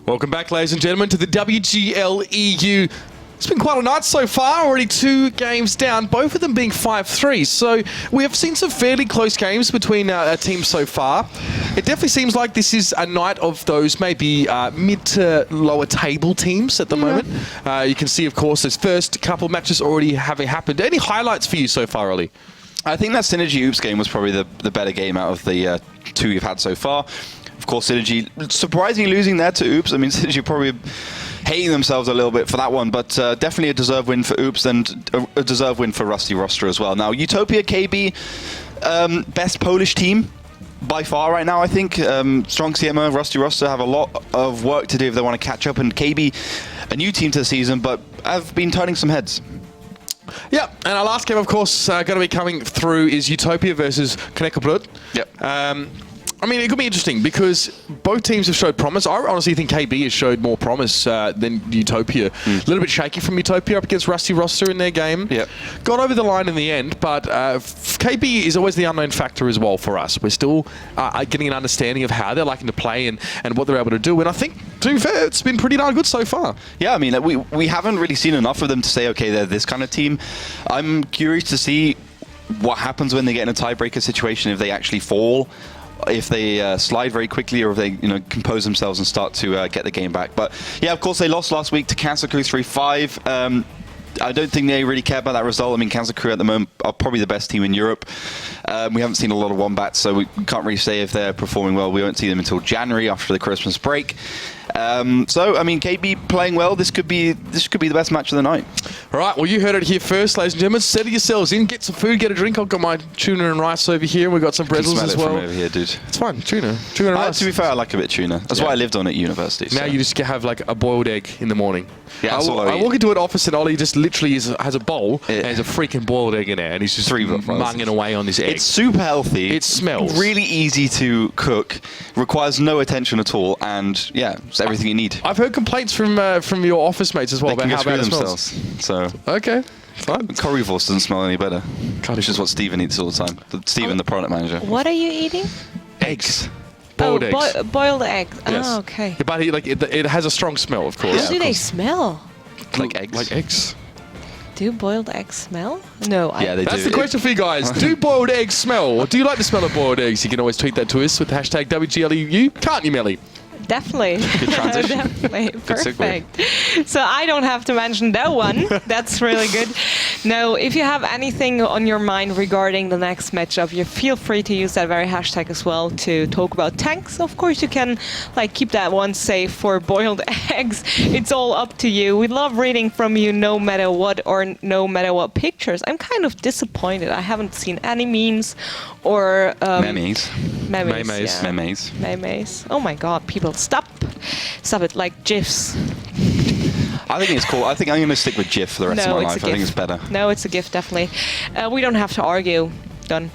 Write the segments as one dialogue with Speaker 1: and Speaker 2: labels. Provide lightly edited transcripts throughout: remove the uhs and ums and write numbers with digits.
Speaker 1: Welcome back, ladies and gentlemen, to the WGLEU. It's been quite a night so far, already 2 games down, both of them being 5-3. So we have seen some fairly close games between our teams so far. It definitely seems like this is a night of those maybe mid to lower table teams at the moment. You can see, of course, those first couple of matches already having happened. Any highlights for you so far, Ollie?
Speaker 2: I think that Synergy Oops game was probably the better game out of the 2 you've had so far. Of course, Synergy surprisingly losing there to Oops. I mean, Synergy probably hating themselves a little bit for that one, but definitely a deserved win for Oops and a deserved win for Rusty Roster as well. Now, UTOPIA KB, best Polish team by far right now, I think. Strong CMO, Rusty Roster have a lot of work to do if they want to catch up, and KB, a new team to the season, but have been turning some heads.
Speaker 1: Yeah, and our last game, of course, going to be coming through is UTOPIA versus Knackebrod.
Speaker 2: Yep.
Speaker 1: I mean, it could be interesting because both teams have showed promise. I honestly think KB has showed more promise than UTOPIA. A little bit shaky from UTOPIA up against Rusty Roster in their game.
Speaker 2: Yep.
Speaker 1: Got over the line in the end, but KB is always the unknown factor as well for us. We're still getting an understanding of how they're liking to play and what they're able to do. And I think, to be fair, it's been pretty darn good so far.
Speaker 2: Yeah, I mean, we haven't really seen enough of them to say, okay, they're this kind of team. I'm curious to see what happens when they get in a tiebreaker situation, if they actually fall, if they slide very quickly, or if they compose themselves and start to get the game back. But yeah, of course, they lost last week to Cancer Crew 3-5. I don't think they really care about that result. I mean, Cancer Crew at the moment are probably the best team in Europe. We haven't seen a lot of Wombats, so we can't really say if they're performing well. We won't see them until January after the Christmas break. So, I mean, KB playing well. This could be the best match of the night.
Speaker 1: All right, well, you heard it here first, ladies and gentlemen. Settle yourselves in, get some food, get a drink. I've got my tuna and rice over here. We've got some pretzels as well.
Speaker 2: From over here, dude.
Speaker 1: It's fine, tuna and rice.
Speaker 2: To be fair, I like a bit of tuna. That's why I lived on at university.
Speaker 1: Now you just have like a boiled egg in the morning.
Speaker 2: Yeah, that's all I eat.
Speaker 1: walk into an office and Ollie just literally has a bowl and there's a freaking boiled egg in there, and he's just munging away on this egg.
Speaker 2: It's super healthy.
Speaker 1: It smells
Speaker 2: really easy to cook, requires no attention at all, and yeah, it's everything you need.
Speaker 1: I've heard complaints from your office mates as well about how bad it smells.
Speaker 2: So
Speaker 1: okay, fine.
Speaker 2: Currywurst doesn't smell any better, which is what Steven eats all the time. Steven, the product manager.
Speaker 3: What are you eating?
Speaker 1: Eggs. Boiled eggs.
Speaker 3: Boiled eggs.
Speaker 1: Yes.
Speaker 3: Oh, okay.
Speaker 1: Yeah, but it has a strong smell, of course.
Speaker 3: How do they smell?
Speaker 2: Like eggs.
Speaker 1: Like eggs.
Speaker 3: Do boiled eggs smell? No.
Speaker 2: Yeah, they do.
Speaker 1: That's the question for you guys. Do boiled eggs smell? Or do you like the smell of boiled eggs? You can always tweet that to us with the hashtag WGLEU. Can't you, Melly?
Speaker 3: Definitely.
Speaker 2: Good transition.
Speaker 3: Definitely. Perfect. So I don't have to mention that one. That's really good. Now, if you have anything on your mind regarding the next matchup, you feel free to use that very hashtag as well to talk about tanks. Of course, you can keep that one safe for boiled eggs. It's all up to you. We love reading from you no matter what, or no matter what pictures. I'm kind of disappointed. I haven't seen any memes or
Speaker 2: memes.
Speaker 3: Oh my god, people, stop it, like GIFs.
Speaker 2: I think it's cool. I think I'm going to stick with GIF for the rest of my life. I think it's better.
Speaker 3: No, it's a GIF, definitely. We don't have to argue. Done.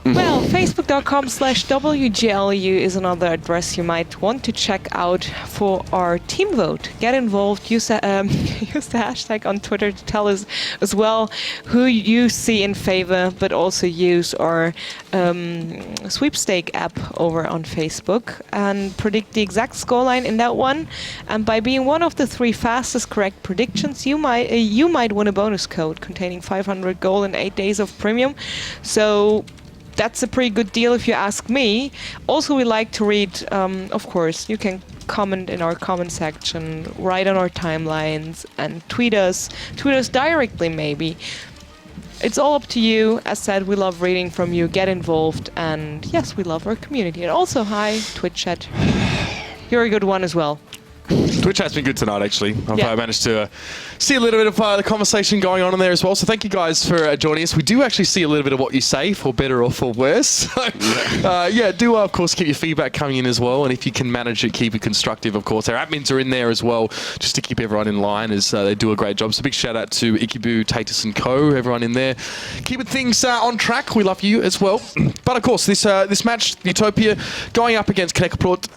Speaker 3: Well, facebook.com/WGLEU is another address you might want to check out for our team vote. Get involved. Use the hashtag on Twitter to tell us as well who you see in favor, but also use our sweepstake app over on Facebook and predict the exact scoreline in that one. And by being one of the 3 fastest correct predictions, you might win a bonus code containing 500 gold and 8 days of premium. So that's a pretty good deal if you ask me. Also, we like to read, of course, you can comment in our comment section, write on our timelines, and tweet us directly maybe. It's all up to you. As said, we love reading from you. Get involved, and yes, we love our community. And also, hi, Twitch chat. You're a good one as well.
Speaker 1: Twitch has been good tonight, actually. I've managed to see a little bit of the conversation going on in there as well. So thank you guys for joining us. We do actually see a little bit of what you say, for better or for worse. So, do of course keep your feedback coming in as well. And if you can manage it, keep it constructive, of course. Our admins are in there as well, just to keep everyone in line, as they do a great job. So big shout out to Ikibu, Tatus and Co, everyone in there. Keeping things on track. We love you as well. But of course, this match, UTOPIA, going up against Knackebrod.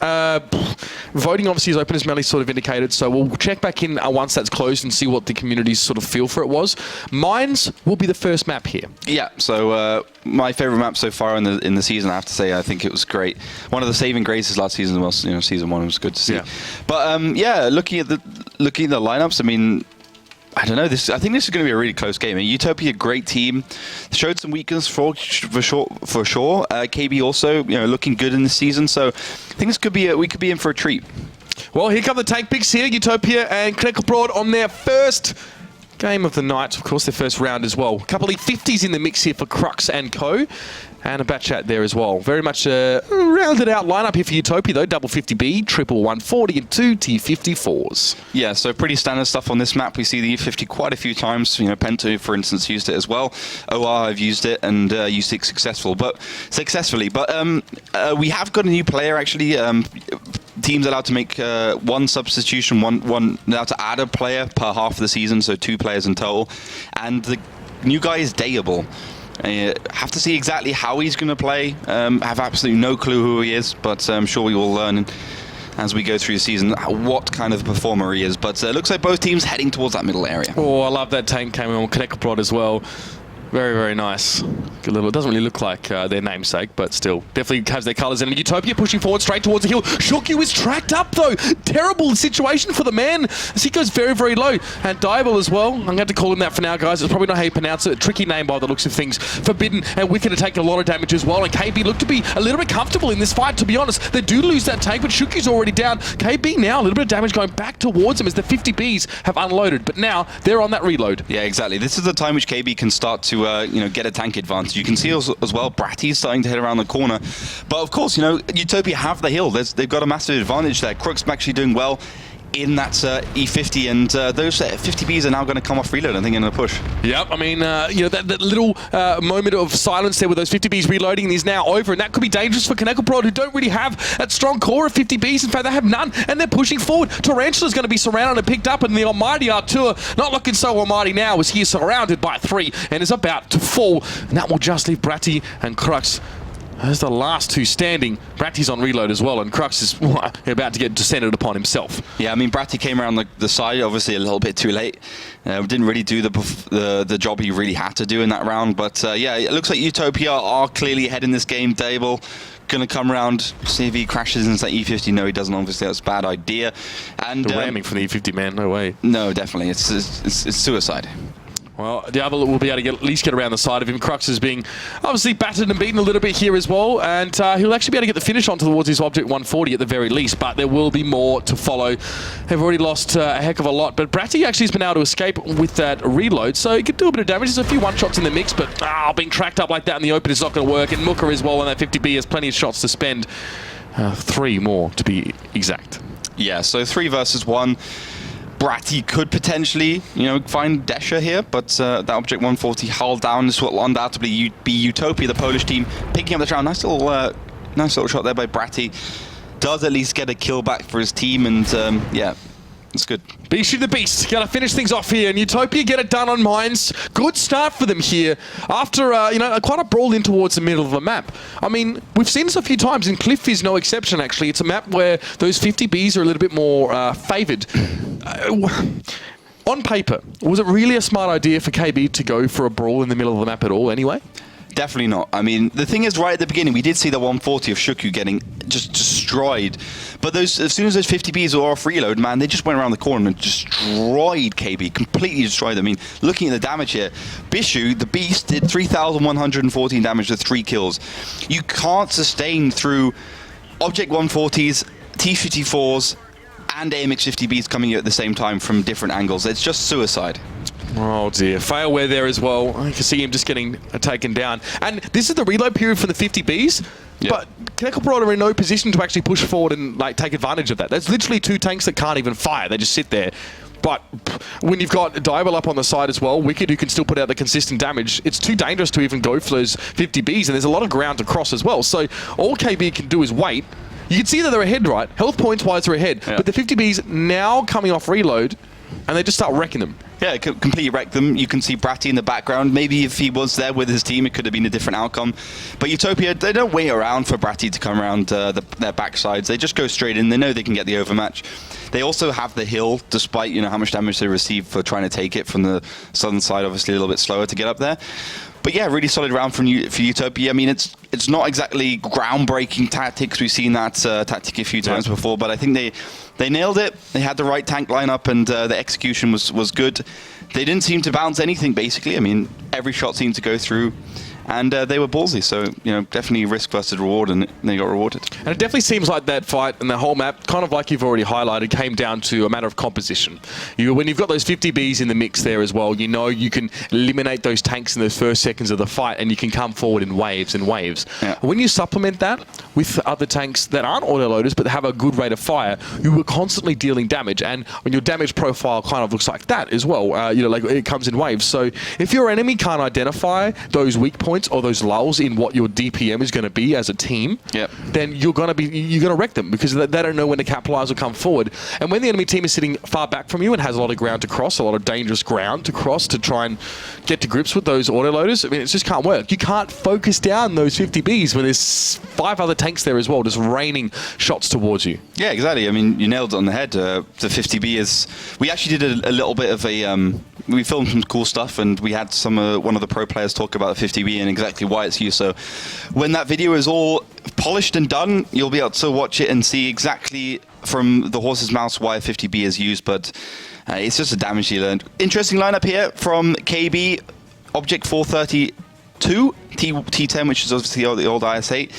Speaker 1: Voting obviously is open, as Melly sort of indicated. indicated. So we'll check back in once that's closed and see what the community's sort of feel for it was. Mines will be the first map here.
Speaker 2: Yeah, so my favourite map so far in the season, I have to say, I think it was great. One of the saving graces last season was, season 1 was good to see. Yeah. But looking at the lineups, I mean, I don't know. I think this is going to be a really close game. Utopia, great team, showed some weakness for sure. KB also, looking good in the season. So I think this could be we could be in for a treat.
Speaker 1: Well, here come the tank picks here. Utopia and Knackebrod on their first game of the night. Of course, their first round as well. A couple of 50s in the mix here for Crux and Co. And a bat chat there as well. Very much a rounded out lineup here for Utopia, though. Double 50B, triple 140, and 2 T54s.
Speaker 2: Yeah, so pretty standard stuff on this map. We see the E50 quite a few times. Pento, for instance, used it as well. OR have used it and used it successfully. But we have got a new player, actually. Teams allowed to make one substitution, one allowed to add a player per half of the season, so 2 players in total. And the new guy is Dayable. Have to see exactly how he's going to play. Have absolutely no clue who he is, but I'm sure we will learn as we go through the season what kind of performer he is. But it looks like both teams heading towards that middle area.
Speaker 1: Oh, I love that tank came on Knackebrod as well. Very, very nice. Good little. It doesn't really look like their namesake, but still, definitely has their colours in it. Utopia pushing forward straight towards the hill. Shukyu is tracked up though. Terrible situation for the man as he goes very, very low. And Diable as well. I'm going to call him that for now, guys. It's probably not how you pronounce it. A tricky name by the looks of things. Forbidden and Wicked to take a lot of damage as well. And KB look to be a little bit comfortable in this fight, to be honest. They do lose that tank, but Shukyu's already down. KB now a little bit of damage going back towards him as the 50Bs have unloaded. But now they're on that reload.
Speaker 2: Yeah, exactly. This is the time which KB can start to get a tank advantage. You can see as well, Bratty's starting to head around the corner. But of course, Utopia have the hill. They've got a massive advantage there. Crux actually doing well in that E50, and those 50Bs are now going to come off reload, I think, in a push.
Speaker 1: Yep, I mean, that little moment of silence there with those 50Bs reloading is now over, and that could be dangerous for Knackebrod, who don't really have that strong core of 50Bs. In fact, they have none, and they're pushing forward. Tarantula's going to be surrounded and picked up, and the almighty Artur, not looking so almighty now, as he is surrounded by 3 and is about to fall, and that will just leave Bratty and Crux as the last 2 standing. Bratty's on reload as well, and Crux is about to get descended upon himself.
Speaker 2: Yeah, I mean, Bratty came around the side, obviously a little bit too late. Didn't really do the job he really had to do in that round. But yeah, it looks like Utopia are clearly ahead in this game. Dable going to come around, see if he crashes into that E50. No, he doesn't. Obviously, that's a bad idea. And
Speaker 1: the ramming from the E50, man, no way.
Speaker 2: No, definitely, it's suicide.
Speaker 1: Well, Diablo will be able to at least get around the side of him. Crux is being obviously battered and beaten a little bit here as well, and he'll actually be able to get the finish on towards his Object 140 at the very least, but there will be more to follow. They've already lost a heck of a lot, but Bratty actually has been able to escape with that reload, so he could do a bit of damage. There's a few one-shots in the mix, but being tracked up like that in the open is not going to work, and Mooker as well on that 50B has plenty of shots to spend. 3 more to be exact.
Speaker 2: Yeah, so 3 versus 1. Bratty could potentially, find Desha here, but that Object 140 hull down. This will undoubtedly be Utopia, the Polish team, picking up the round. Nice little shot there by Bratty. Does at least get a kill back for his team, and yeah, it's good.
Speaker 1: Bishu the Beast, gonna finish things off here, and Utopia get it done on mines. Good start for them here after, quite a brawl in towards the middle of the map. I mean, we've seen this a few times, and Cliff is no exception, actually. It's a map where those 50Bs are a little bit more favoured. On paper, was it really a smart idea for KB to go for a brawl in the middle of the map at all anyway?
Speaker 2: Definitely not. I mean, the thing is, right at the beginning, we did see the 140 of Shukyu getting just destroyed. But as soon as those 50Bs were off reload, man, they just went around the corner and destroyed KB, completely destroyed them. I mean, looking at the damage here, Bishu, the Beast, did 3,114 damage with 3 kills. You can't sustain through Object 140s, T-54s, and AMX 50Bs coming at the same time from different angles. It's just suicide.
Speaker 1: Oh dear, failware there as well. I can see him just getting taken down. And this is the reload period for the 50Bs, but Knackebrod are in no position to actually push forward and take advantage of that. There's literally 2 tanks that can't even fire. They just sit there. But when you've got Diable up on the side as well, Wicked, who can still put out the consistent damage, it's too dangerous to even go for those 50Bs, and there's a lot of ground to cross as well. So all KB can do is wait. You can see that they're ahead, right? Health points-wise, they're ahead. Yeah. But the 50Bs now coming off reload, and they just start wrecking them.
Speaker 2: Yeah, completely wrecked them. You can see Bratty in the background. Maybe if he was there with his team, it could have been a different outcome. But Utopia, they don't wait around for Bratty to come around their backsides. They just go straight in. They know they can get the overmatch. They also have the hill, despite, you know, how much damage they received for trying to take it from the southern side. Obviously a little bit slower to get up there. But yeah, really solid round for UTOPIA. I mean, it's not exactly groundbreaking tactics. We've seen that tactic a few times before, but I think they nailed it. They had the right tank lineup, and the execution was good. They didn't seem to bounce anything, basically. I mean, every shot seemed to go through. And they were ballsy, so, you know, definitely risk versus reward, and they got rewarded.
Speaker 1: And it definitely seems like that fight and the whole map, kind of like you've already highlighted, came down to a matter of composition. When you've got those 50 Bs in the mix there as well, you know you can eliminate those tanks in the first seconds of the fight, and you can come forward in waves and waves. Yeah. When you supplement that with other tanks that aren't autoloaders but have a good rate of fire, you were constantly dealing damage, and when your damage profile kind of looks like that as well, you know, like it comes in waves. So if your enemy can't identify those weak points or those lulls in what your DPM is going to be as a team, then you're going to wreck them, because they don't know when to capitalize or come forward. And when the enemy team is sitting far back from you and has a lot of ground to cross, a lot of dangerous ground to cross to try and get to grips with those autoloaders, I mean, it just can't work. You can't focus down those 50 Bs when there's 5 other tanks there as well, just raining shots towards you.
Speaker 2: Yeah, exactly. I mean, you nailed it on the head. The 50B is... We actually did a little bit of a... we filmed some cool stuff, and we had one of the pro players talk about the 50B and exactly why it's used. So when that video is all polished and done, you'll be able to watch it and see exactly from the horse's mouth why a 50B is used, but it's just a damage dealer. Interesting lineup here from KB, Object 432, T10, which is obviously the old IS-8.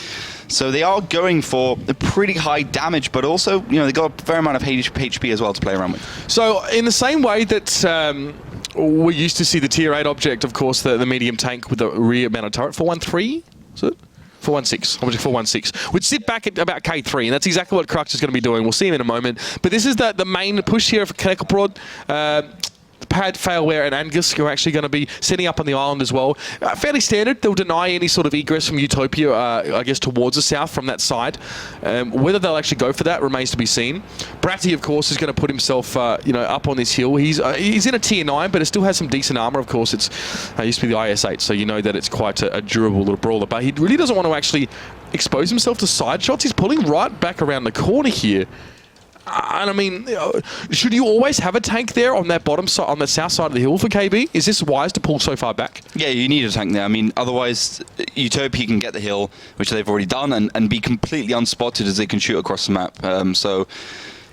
Speaker 2: So they are going for a pretty high damage, but also, you know, they got a fair amount of HP as well to play around with.
Speaker 1: So in the same way that we used to see the tier 8 object, of course, the medium tank with the rear mounted turret, 413, is it? 416, object 416, would sit back at about K3, and that's exactly what Crux is going to be doing. We'll see him in a moment. But this is the main push here for Knackebrod. Pad, Failware, and Angus, who are actually going to be setting up on the island as well. Fairly standard. They'll deny any sort of egress from UTOPIA, I guess, towards the south from that side. Whether they'll actually go for that remains to be seen. Bratty, of course, is going to put himself, you know, up on this hill. He's in a tier 9, but it still has some decent armor. Of course, it used to be the IS-8, so you know that it's quite a durable little brawler. But he really doesn't want to actually expose himself to side shots. He's pulling right back around the corner here. And I mean, should you always have a tank there on that bottom side, on the south side of the hill for KB? Is this wise to pull so far back?
Speaker 2: Yeah, you need a tank there. I mean, otherwise, UTOPIA can get the hill, which they've already done, and be completely unspotted as they can shoot across the map. So,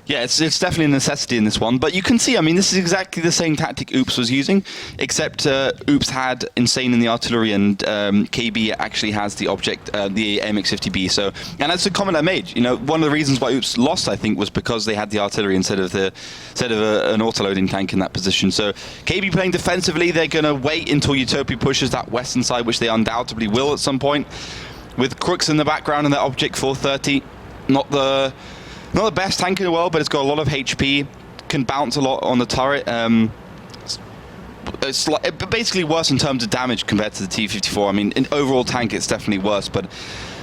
Speaker 2: yeah, it's definitely a necessity in this one. But you can see, I mean, this is exactly the same tactic Oops was using, except Oops had Insane in the artillery, and KB actually has the object, the AMX-50B. So, and that's a comment I made. You know, one of the reasons why Oops lost, I think, was because they had the artillery instead of an autoloading tank in that position. So, KB playing defensively, they're going to wait until UTOPIA pushes that western side, which they undoubtedly will at some point. With Crooks in the background and that object 430, not the best tank in the world, but it's got a lot of HP, can bounce a lot on the turret. It's basically worse in terms of damage compared to the T-54. I mean, in overall tank, it's definitely worse, but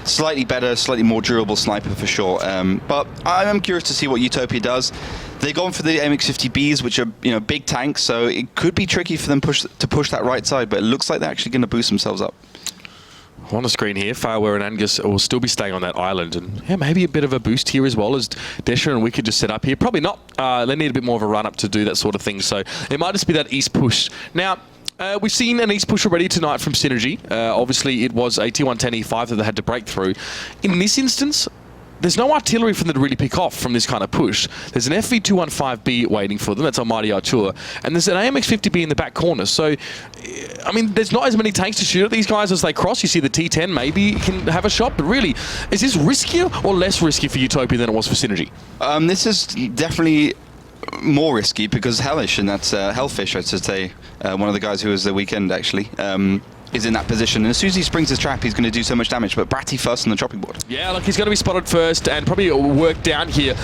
Speaker 2: slightly better, slightly more durable sniper for sure. But I'm curious to see what UTOPIA does. They've gone for the MX-50Bs, which are, you know, big tanks, so it could be tricky for them to push that right side, but it looks like they're actually going to boost themselves up.
Speaker 1: On the screen here, Failware and Angus will still be staying on that island, and yeah, maybe a bit of a boost here as well as Desher and Wicked just set up here. Probably not. They need a bit more of a run-up to do that sort of thing, so it might just be that east push. Now, we've seen an east push already tonight from Synergy. Obviously, it was a T110 E5 that they had to break through. In this instance, there's no artillery for them to really pick off from this kind of push. There's an FV215B waiting for them. That's Almighty Artur. And there's an AMX-50B in the back corner. So, I mean, there's not as many tanks to shoot at these guys as they cross. You see the T10 maybe can have a shot. But really, is this riskier or less risky for UTOPIA than it was for Synergy?
Speaker 2: This is definitely more risky because Hellish, and that's Hellfish, I should say, one of the guys who was the weekend, actually, is in that position, and as soon as he springs his trap, he's going to do so much damage. But Bratty first on the chopping board.
Speaker 1: Yeah, look, he's going to be spotted first and probably work down here.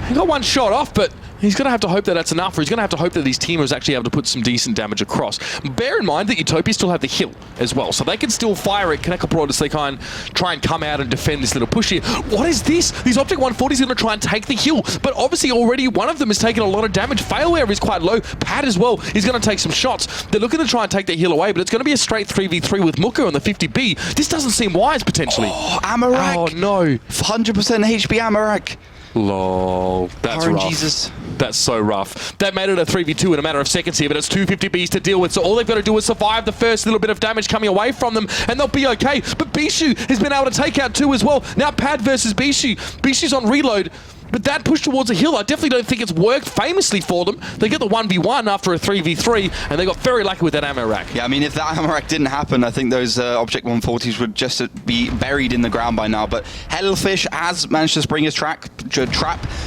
Speaker 1: He got one shot off, but he's going to have to hope that that's enough, or he's going to have to hope that these teamers actually able to put some decent damage across. Bear in mind that UTOPIA still have the hill as well, so they can still fire at Knackebrod as they kind of try and come out and defend this little push here. What is this? These Object 140s are going to try and take the hill, but obviously already one of them has taken a lot of damage. Failware is quite low. Pad as well is going to take some shots. They're looking to try and take their hill away, but it's going to be a straight 3v3 with Mooker on the 50B. This doesn't seem wise, potentially.
Speaker 2: Oh, Amarak!
Speaker 1: Oh, no.
Speaker 2: 100% HP Amarak.
Speaker 1: Lol. That's
Speaker 2: RNG's
Speaker 1: rough.
Speaker 2: Jesus.
Speaker 1: That's so rough. That made it a 3v2 in a matter of seconds here, but it's 250Bs to deal with, so all they've got to do is survive the first little bit of damage coming away from them, and they'll be okay. But Bishu has been able to take out 2 as well. Now Pad versus Bishu. Bishu's on reload, but that push towards a hill, I definitely don't think it's worked famously for them. They get the 1v1 after a 3v3, and they got very lucky with that ammo rack.
Speaker 2: Yeah, I mean, if that ammo rack didn't happen, I think those Object 140s would just be buried in the ground by now. But Hellfish has managed to spring his trap,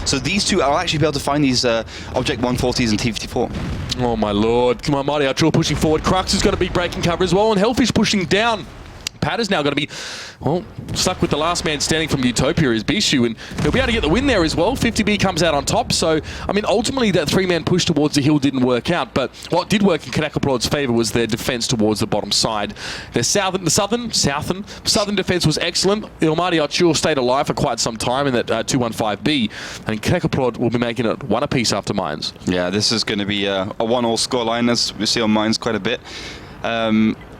Speaker 2: so these two will actually be able to find these Object 140s and T-54.
Speaker 1: Oh my lord. Come on, Mighty Archer pushing forward. Crux is going to be breaking cover as well, and Hellfish pushing down. Pad is now going to be, well, stuck with the last man standing from Utopia is Bishu, and he'll be able to get the win there as well. 50B comes out on top, so, I mean, ultimately that 3-man push towards the hill didn't work out, but what did work in Knackebrod's favour was their defence towards the bottom side. Their southern defence was excellent. The Almighty Archer stayed alive for quite some time in that 215B, and Knackebrod will be making it 1 apiece after Mines.
Speaker 2: Yeah, this is going to be a 1-all scoreline, as we see on Mines quite a bit.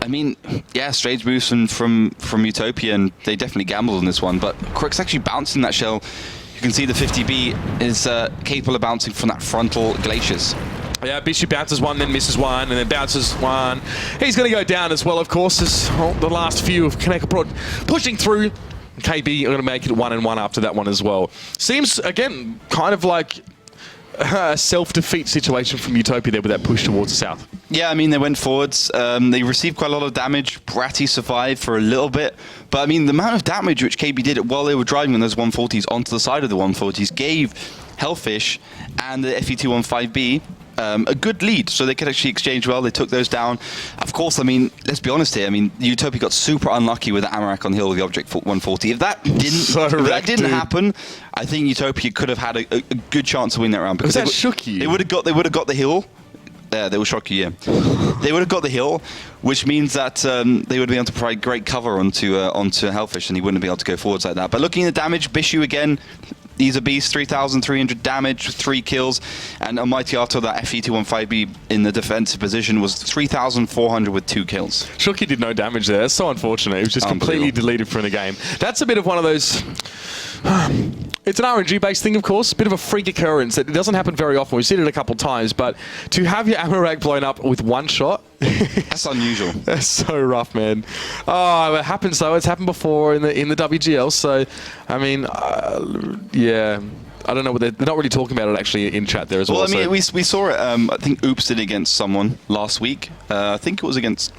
Speaker 2: I mean, yeah, strange moves from Utopia, and they definitely gambled on this one, but Crook's actually bouncing that shell. You can see the 50B is capable of bouncing from that frontal glaciers.
Speaker 1: Yeah, Bishu bounces 1, then misses 1, and then bounces 1. He's going to go down as well, of course, as the last few of Knackebrod pushing through. KB are going to make it 1-1 after that one as well. Seems, again, kind of like a self-defeat situation from Utopia there with that push towards the south.
Speaker 2: Yeah, I mean, they went forwards. They received quite a lot of damage. Bratty survived for a little bit. But, I mean, the amount of damage which KB did while they were driving those 140s onto the side of the 140s gave Hellfish and the FE215B a good lead, so they could actually exchange well. They took those down. Of course, I mean, let's be honest here. I mean, Utopia got super unlucky with the Amarak on the hill of the Object 140. If that didn't happen, I think Utopia could have had a good chance to win that round, because
Speaker 1: that shook you.
Speaker 2: They would have got the hill. They will shock you, yeah. They would have got the hill, which means that they would be able to provide great cover onto Hellfish, and he wouldn't be able to go forwards like that. But looking at the damage, Bishu again, he's a beast, 3,300 damage, 3 kills, and Almighty Arto, that FE215B in the defensive position, was 3,400 with 2 kills.
Speaker 1: Shuki did no damage there. That's so unfortunate. He was just completely deleted from the game. That's a bit of one of those... It's an RNG-based thing, of course. Bit of a freak occurrence. It doesn't happen very often. We've seen it a couple times, but to have your ammo rack blown up with 1 shot...
Speaker 2: That's unusual.
Speaker 1: That's so rough, man. Oh, it happens though. It's happened before in the WGL. So, I mean, yeah. I don't know. They're not really talking about it actually in chat there as well.
Speaker 2: Well, I mean, we saw it. I think Oops did against someone last week. I think it was against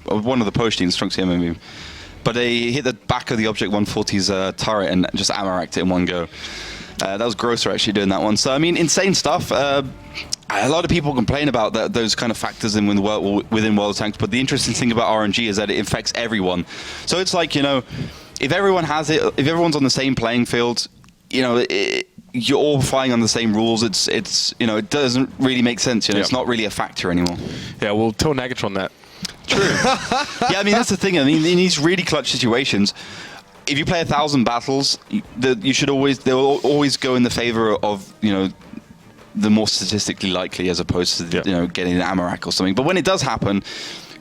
Speaker 2: one of the Polish teams, Strong CM maybe. But they hit the back of the Object 140's turret and just ammo-racked it in one go. That was Grosser actually doing that one. So, I mean, insane stuff. A lot of people complain about those kind of factors within World of Tanks, but the interesting thing about RNG is that it affects everyone. So it's like, you know, if everyone has it, if everyone's on the same playing field, you know, you're all flying on the same rules. It's you know, it doesn't really make sense. You know, It's not really a factor anymore.
Speaker 1: Yeah, we'll tell Nagatron that.
Speaker 2: True. Yeah, I mean, that's the thing. I mean, in these really clutch situations, if you play 1,000 battles, they'll always go in the favor of, you know, the more statistically likely, as opposed to you know, getting an ammo rack or something. But when it does happen,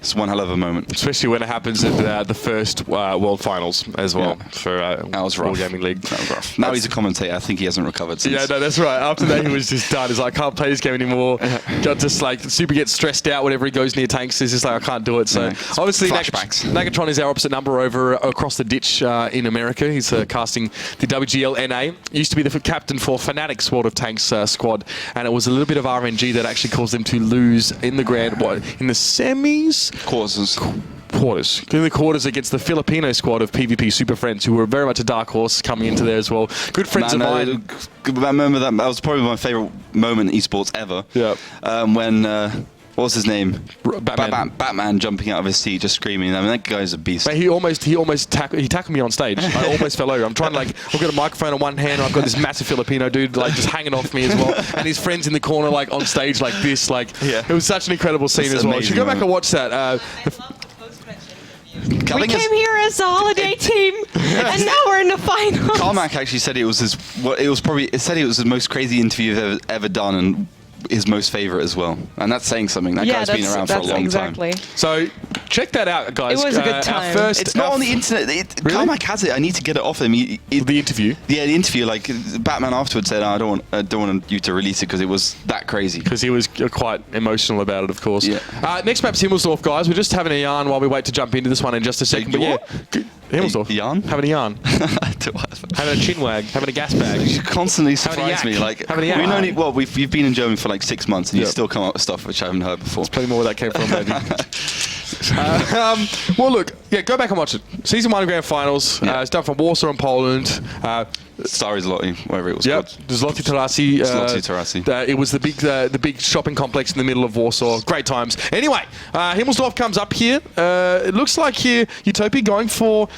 Speaker 2: it's one hell of a moment.
Speaker 1: Especially when it happens at the first World Finals as well for
Speaker 2: that was rough.
Speaker 1: World Gaming League.
Speaker 2: That was rough. Now he's a commentator. I think he hasn't recovered since.
Speaker 1: Yeah, no, that's right. After that, he was just done. He's like, I can't play this game anymore. Got just like super gets stressed out whenever he goes near tanks. He's just like, I can't do it. So obviously, Nagatron is our opposite number over across the ditch in America. He's casting the WGLNA. Used to be the captain for Fnatic's World of Tanks squad, and it was a little bit of RNG that actually caused them to lose in the in the semis.
Speaker 2: Quarters.
Speaker 1: In the quarters against the Filipino squad of PvP Super Friends, who were very much a dark horse coming into there as well. Good friends of mine.
Speaker 2: I remember that. That was probably my favourite moment in esports ever. Yeah. When what was his name? Batman jumping out of his seat, just screaming. I mean, that guy's a beast.
Speaker 1: Mate, he tackled me on stage. I almost fell over. I'm trying to I've got a microphone on one hand, and I've got this massive Filipino dude just hanging off me as well, and his friends in the corner on stage like this. It was such an incredible scene as well. You should go back and watch that.
Speaker 3: We came here as a holiday team, and now we're in the finals.
Speaker 2: Carmack actually said it was the most crazy interview you've ever done, and his most favourite as well. And that's saying something. That guy's been around for a long time.
Speaker 1: So, check that out, guys.
Speaker 3: It was a good time.
Speaker 2: It's not on the internet.
Speaker 1: Really?
Speaker 2: Carmack has it. I need to get it off him.
Speaker 1: The interview.
Speaker 2: Yeah, the interview. Like Batman afterwards said, I don't want you to release it because it was that crazy.
Speaker 1: Because he was quite emotional about it, of course.
Speaker 2: Yeah.
Speaker 1: Next map's Himmelsdorf, guys. We're just having a yarn while we wait to jump into this one in just a second. But yeah, Himmelsdorf.
Speaker 2: Yarn?
Speaker 1: Having a yarn. Having a chin wag. Having a gas bag.
Speaker 2: You constantly surprise me. Like
Speaker 1: having a yak.
Speaker 2: You've been in Germany for like 6 months and you still come up with stuff which I haven't heard before.
Speaker 1: There's plenty more where that came from, maybe. Well, look, go back and watch it. Season 1 grand finals. It's done from Warsaw in Poland.
Speaker 2: Stary Zloty, whatever it was called.
Speaker 1: Zloty Tarasi. It was the big shopping complex in the middle of Warsaw. Great times. Anyway, Himmelsdorf comes up here. It looks like here UTOPIA going for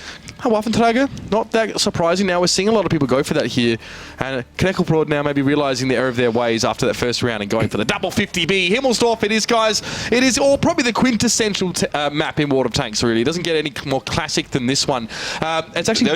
Speaker 1: a Waffenträger. Not that surprising now. We're seeing a lot of people go for that here. And Knackebrod now maybe realising the error of their ways after that first round and going for the double 50B. Himmelsdorf it is, guys. It is probably the quintessential map in World of Tanks, really. It doesn't get any more classic than this one. It's actually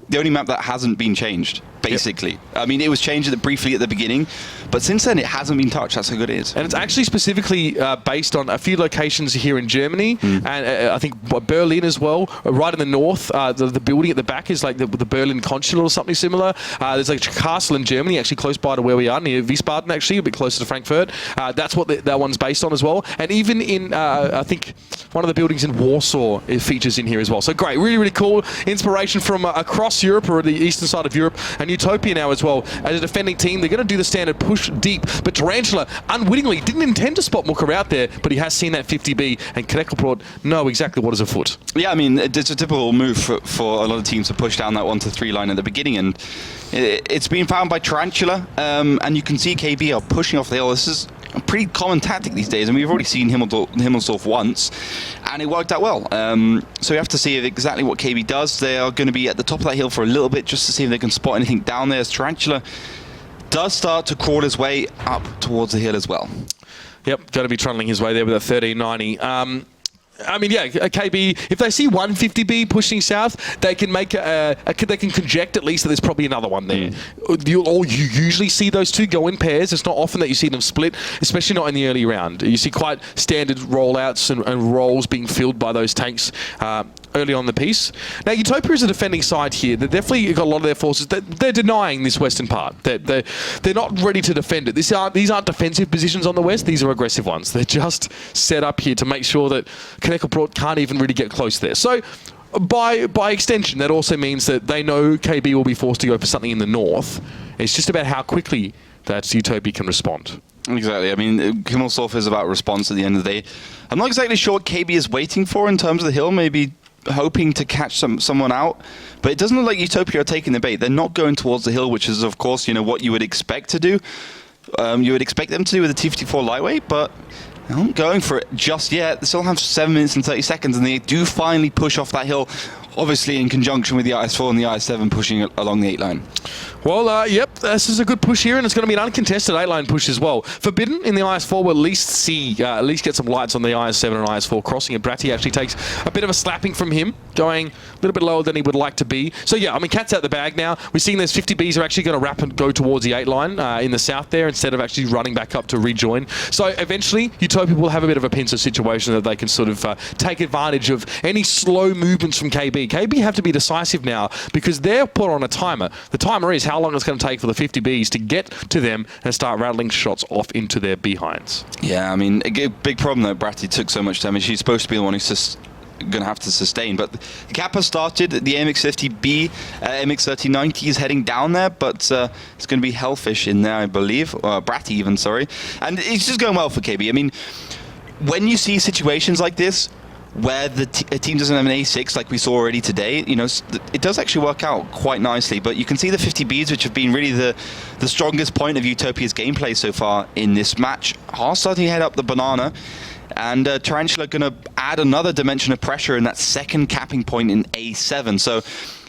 Speaker 2: the only map that hasn't been changed, basically. Yep. I mean, it was changed briefly at the beginning, but since then it hasn't been touched. That's how good it is.
Speaker 1: And it's actually specifically based on a few locations here in Germany, and I think Berlin as well. Right in the north, the building at the back is like the Berlin Consulate or something similar. There's like a castle in Germany, actually close by to where we are, near Wiesbaden, actually, a bit closer to Frankfurt. That's what that one's based on as well. And even in, I think, one of the buildings in Warsaw, it features in here as well. So great, really, really cool. Inspiration from across Europe, or the eastern side of Europe, and UTOPIA now as well. As a defending team, they're going to do the standard push deep, but Tarantula unwittingly didn't intend to spot Mooker out there, but he has seen that 50B, and Knackebrod know exactly what is afoot.
Speaker 2: Yeah, I mean, it's a typical move for a lot of teams to push down that 1-3 line at the beginning, and it's been found by Tarantula, and you can see KB are pushing off the hill. This is a pretty common tactic these days, and we've already seen Himmelsdorf once, and it worked out well. So we have to see exactly what KB does. They are going to be at the top of that hill for a little bit just to see if they can spot anything down there, as Tarantula does start to crawl his way up towards the hill as well.
Speaker 1: Yep, got to be trundling his way there with a 1390. I mean, yeah, KB, if they see 150B pushing south, they can make they can conject at least that there's probably another one there. You usually see those two go in pairs. It's not often that you see them split, especially not in the early round. You see quite standard rollouts and rolls being filled by those tanks early on the piece. Now, UTOPIA is a defending side here. They've definitely got a lot of their forces. They're denying this western part. They're not ready to defend it. These aren't defensive positions on the west. These are aggressive ones. They're just set up here to make sure that Knackebrod can't even really get close there. So, by extension, that also means that they know KB will be forced to go for something in the north. It's just about how quickly that UTOPIA can respond.
Speaker 2: Exactly. I mean, Himmelsdorf is about response at the end of the day. I'm not exactly sure what KB is waiting for in terms of the hill. Maybe hoping to catch someone out, but it doesn't look like UTOPIA are taking the bait. They're not going towards the hill, which is, of course, what you would expect to do. You would expect them to do with the T-54 lightweight, but they aren't going for it just yet. They still have 7 minutes and 30 seconds, and they do finally push off that hill, obviously in conjunction with the IS-4 and the IS-7 pushing along the 8 line.
Speaker 1: Well, yep, this is a good push here, and it's going to be an uncontested 8-line push as well. Forbidden in the IS-4 will at least get some lights on the IS-7 and IS-4 crossing, and Bratty actually takes a bit of a slapping from him, going a little bit lower than he would like to be. So yeah, I mean, cat's out the bag now. We're seeing those 50Bs are actually going to wrap and go towards the 8-line in the south there, instead of actually running back up to rejoin. So eventually, UTOPIA will have a bit of a pincer situation that they can sort of take advantage of any slow movements from KB. KB have to be decisive now, because they're put on a timer. The timer is how long it's going to take for the 50Bs to get to them and start rattling shots off into their behinds.
Speaker 2: Yeah, I mean, a big problem that Bratty took so much damage. He's supposed to be the one who's going to have to sustain, but the cap has started. The MX-50B, MX-3090 is heading down there, but it's going to be Hellfish in there, I believe, or Bratty even, sorry. And it's just going well for KB. I mean, when you see situations like this, where a team doesn't have an A6 like we saw already today, it does actually work out quite nicely. But you can see the 50Bs, which have been really the strongest point of UTOPIA's gameplay so far in this match, are starting to head up the banana. And Tarantula going to add another dimension of pressure in that second capping point in A7. So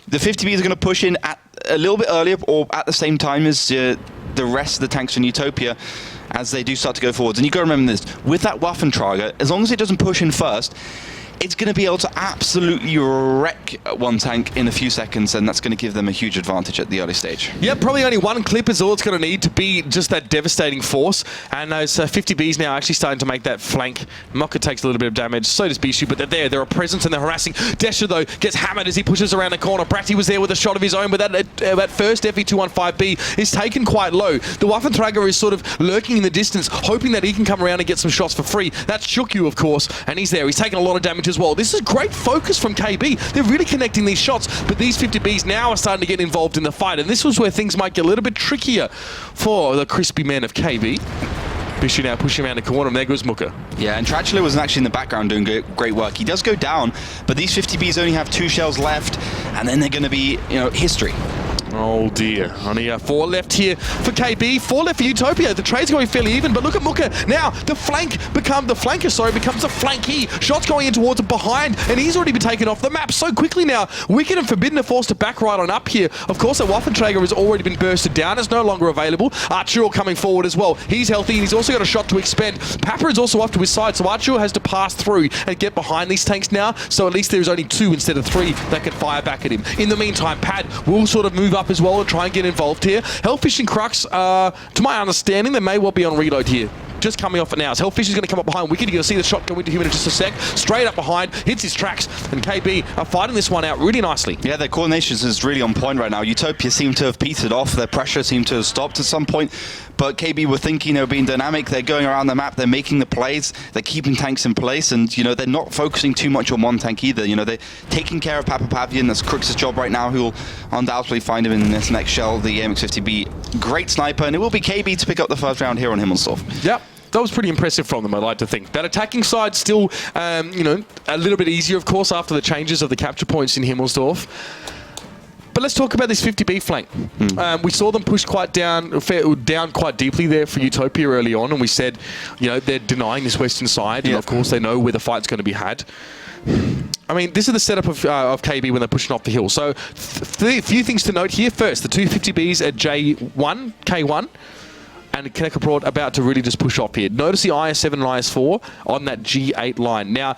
Speaker 2: the 50Bs are going to push in at a little bit earlier, or at the same time as the rest of the tanks from UTOPIA, as they do start to go forwards. And you've got to remember this, with that Waffenträger, as long as it doesn't push in first, it's going to be able to absolutely wreck one tank in a few seconds, and that's going to give them a huge advantage at the early stage.
Speaker 1: Yeah, probably only one clip is all it's going to need to be just that devastating force. And those 50Bs now actually starting to make that flank. Mocha takes a little bit of damage, so does Bishu, but they're there. They're a presence and they're harassing. Desha, though, gets hammered as he pushes around the corner. Bratty was there with a shot of his own, but that first FE215B is taken quite low. The Waffenträger is sort of lurking in the distance, hoping that he can come around and get some shots for free. That's Shukyu, of course, and he's there. He's taking a lot of damage as well. This is great focus from KB. They're really connecting these shots, but these 50Bs now are starting to get involved in the fight, and this was where things might get a little bit trickier for the crispy men of KB. Bishu now pushing around the corner, and there goes Muka.
Speaker 2: Yeah, and Trachula was actually in the background doing great work. He does go down, but these 50Bs only have 2 shells left, and then they're going to be, history.
Speaker 1: Oh dear, only 4 left here for KB, 4 left for Utopia. The trade's going fairly even, but look at Muka. Now the flanker becomes the flanky. Shots going in towards him behind, and he's already been taken off the map so quickly now. Wicked and Forbidden are forced to back right on up here. Of course, the Waffenträger has already been bursted down. It's no longer available. Arturo coming forward as well. He's healthy, and he's also got a shot to expend. Papa is also off to his side, so Arturo has to pass through and get behind these tanks now, so at least there's only 2 instead of 3 that can fire back at him. In the meantime, Pad will sort of move up as well and try and get involved here. Hellfish and Crux, to my understanding, they may well be on reload here. Just coming off it now. So Hellfish is going to come up behind Wicked. You're going to see the shot go into him in just a sec. Straight up behind, hits his tracks, and KB are fighting this one out really nicely.
Speaker 2: Yeah, their coordination is really on point right now. Utopia seem to have petered off. Their pressure seemed to have stopped at some point. But KB were thinking they were being dynamic. They're going around the map. They're making the plays. They're keeping tanks in place. And, they're not focusing too much on one tank either. They're taking care of Papa Pavian. That's Crooks' job right now, who will undoubtedly find him in this next shell, the AMX-50B. Great sniper. And it will be KB to pick up the first round here on Himmelsdorf.
Speaker 1: Yep. That was pretty impressive from them, I'd like to think. That attacking side still, a little bit easier, of course, after the changes of the capture points in Himmelsdorf. But let's talk about this 50B flank. We saw them push quite down quite deeply there for Utopia early on, and we said, they're denying this western side, and of course they know where the fight's going to be had. I mean, this is the setup of KB when they're pushing off the hill. So, a few things to note here. First, the 2 50Bs at J1, K1, and Knackebrod about to really just push off here. Notice the IS-7 and IS-4 on that G8 line. Now,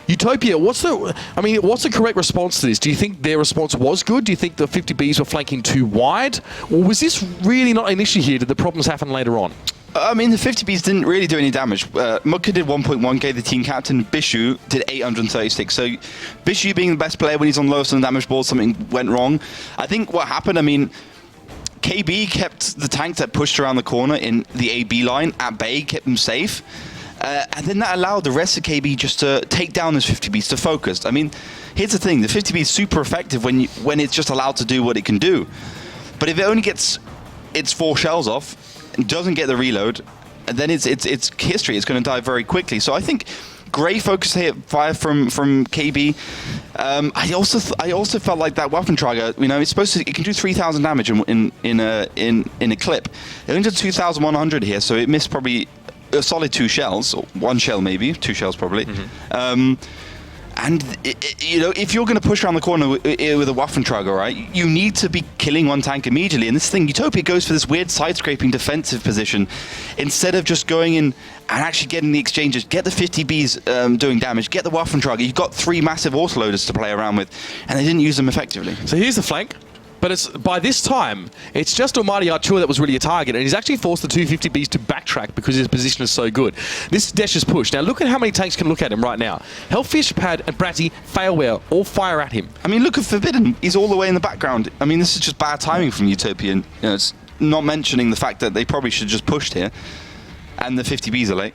Speaker 1: Utopia, what's the correct response to this? Do you think their response was good? Do you think the 50Bs were flanking too wide? Or was this really not an issue here? Did the problems happen later on?
Speaker 2: The 50Bs didn't really do any damage. Muka did 1.1k, the team captain. Bishu did 836. So Bishu being the best player when he's on lowest on the damage board, something went wrong. I think what happened, KB kept the tanks that pushed around the corner in the AB line at bay, kept them safe. And then that allowed the rest of KB just to take down those 50Bs, to focus. Here's the thing. The 50B is super effective when it's just allowed to do what it can do. But if it only gets its 4 shells off, and doesn't get the reload, then it's history. It's going to die very quickly. So I think great focus fire from KB. I also felt like that Waffenträger, it can do 3,000 damage in a clip. It only did 2,100 here, so it missed probably a solid 2 shells, or 1 shell maybe, 2 shells probably. And if you're going to push around the corner with a Waffenträger, right, you need to be killing one tank immediately. And this thing, Utopia goes for this weird side-scraping defensive position instead of just going in and actually getting the exchanges. Get the 50Bs doing damage. Get the Waffenträger. You've got 3 massive autoloaders to play around with, and they didn't use them effectively.
Speaker 1: So here's the flank. But by this time, it's just Almighty Arturo that was really a target, and he's actually forced the 250Bs to backtrack because his position is so good. This is Desh's push. Now look at how many tanks can look at him right now. Hellfish, Pad, and Bratty, Failware, all fire at him.
Speaker 2: Look at Forbidden. He's all the way in the background. This is just bad timing from Utopia. It's not mentioning the fact that they probably should have just pushed here, and the 50Bs are late.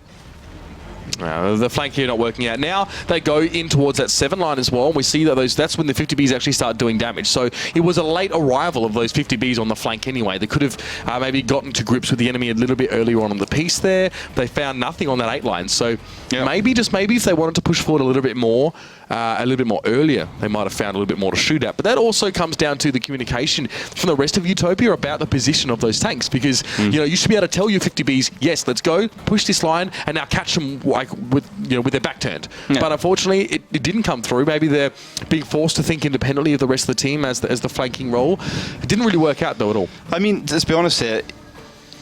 Speaker 1: The flank here not working out. Now they go in towards that 7 line as well, and we see that that's when the 50Bs actually start doing damage. So it was a late arrival of those 50Bs on the flank anyway. They could have maybe gotten to grips with the enemy a little bit earlier on the piece there. They found nothing on that 8 line. So maybe if they wanted to push forward a little bit more earlier, they might have found a little bit more to shoot at. But that also comes down to the communication from the rest of Utopia about the position of those tanks, because you should be able to tell your 50Bs, yes, let's go, push this line, and now catch them with their back turned. But unfortunately, it didn't come through. Maybe they're being forced to think independently of the rest of the team as the flanking role. It didn't really work out though at all.
Speaker 2: Let's be honest here.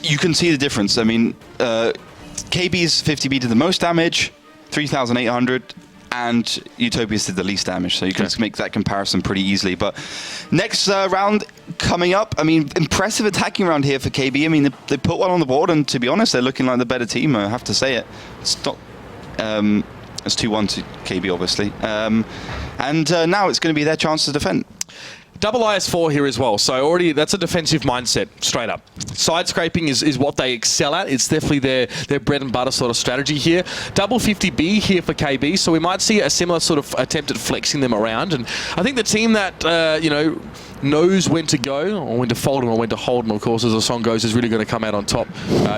Speaker 2: You can see the difference. KB's 50B did the most damage, 3,800. and UTOPIA did the least damage, so you can make that comparison pretty easily. But next round coming up, I mean, impressive attacking round here for KB. I mean, they put one on the board, and to be honest, they're looking like the better team, I have to say it. It's not... it's 2-1 to KB, obviously. Now it's going to be their chance to defend.
Speaker 1: Double IS4 here as well, so already that's a defensive mindset, straight up. Side scraping is what they excel at. It's definitely their bread and butter sort of strategy here. Double 50B here for KB, so we might see a similar sort of attempt at flexing them around. And I think the team that, you know, knows when to go, or when to fold them, or when to hold them, of course, as the song goes, is really going to come out on top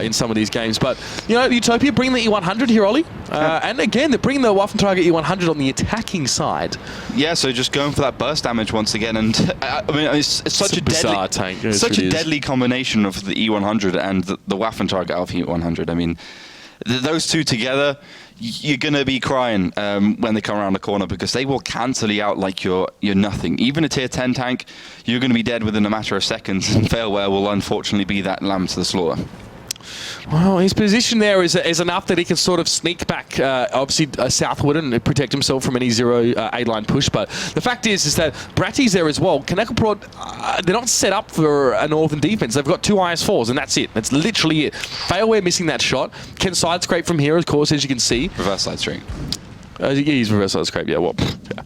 Speaker 1: in some of these games. But, you know, UTOPIA bring the E100 here, Ollie. And again, they're bringing the Waffentrager E100 on the attacking side.
Speaker 2: Yeah, so just going for that burst damage once again. And, I mean, it's such a
Speaker 1: bizarre
Speaker 2: deadly
Speaker 1: tank. Yes,
Speaker 2: such a deadly combination of the E100 and the Waffentrager Alpha E100. I mean, those two together, you're going to be crying when they come around the corner, because they will cancel you out like you're nothing. Even a tier 10 tank, you're going to be dead within a matter of seconds, and Failware will unfortunately be that lamb to the slaughter.
Speaker 1: Well, his position there is enough that he can sort of sneak back, obviously, southward and protect himself from any zero A-line push. But the fact is that Bratty's there as well. Knackebrod, they're not set up for a northern defense. They've got 2 IS4s, and that's it. That's literally it. Failware missing that shot. Can side scrape from here, of course, as you can see.
Speaker 2: Reverse side scrape.
Speaker 1: He's reverse side scrape, yeah. Well, yeah.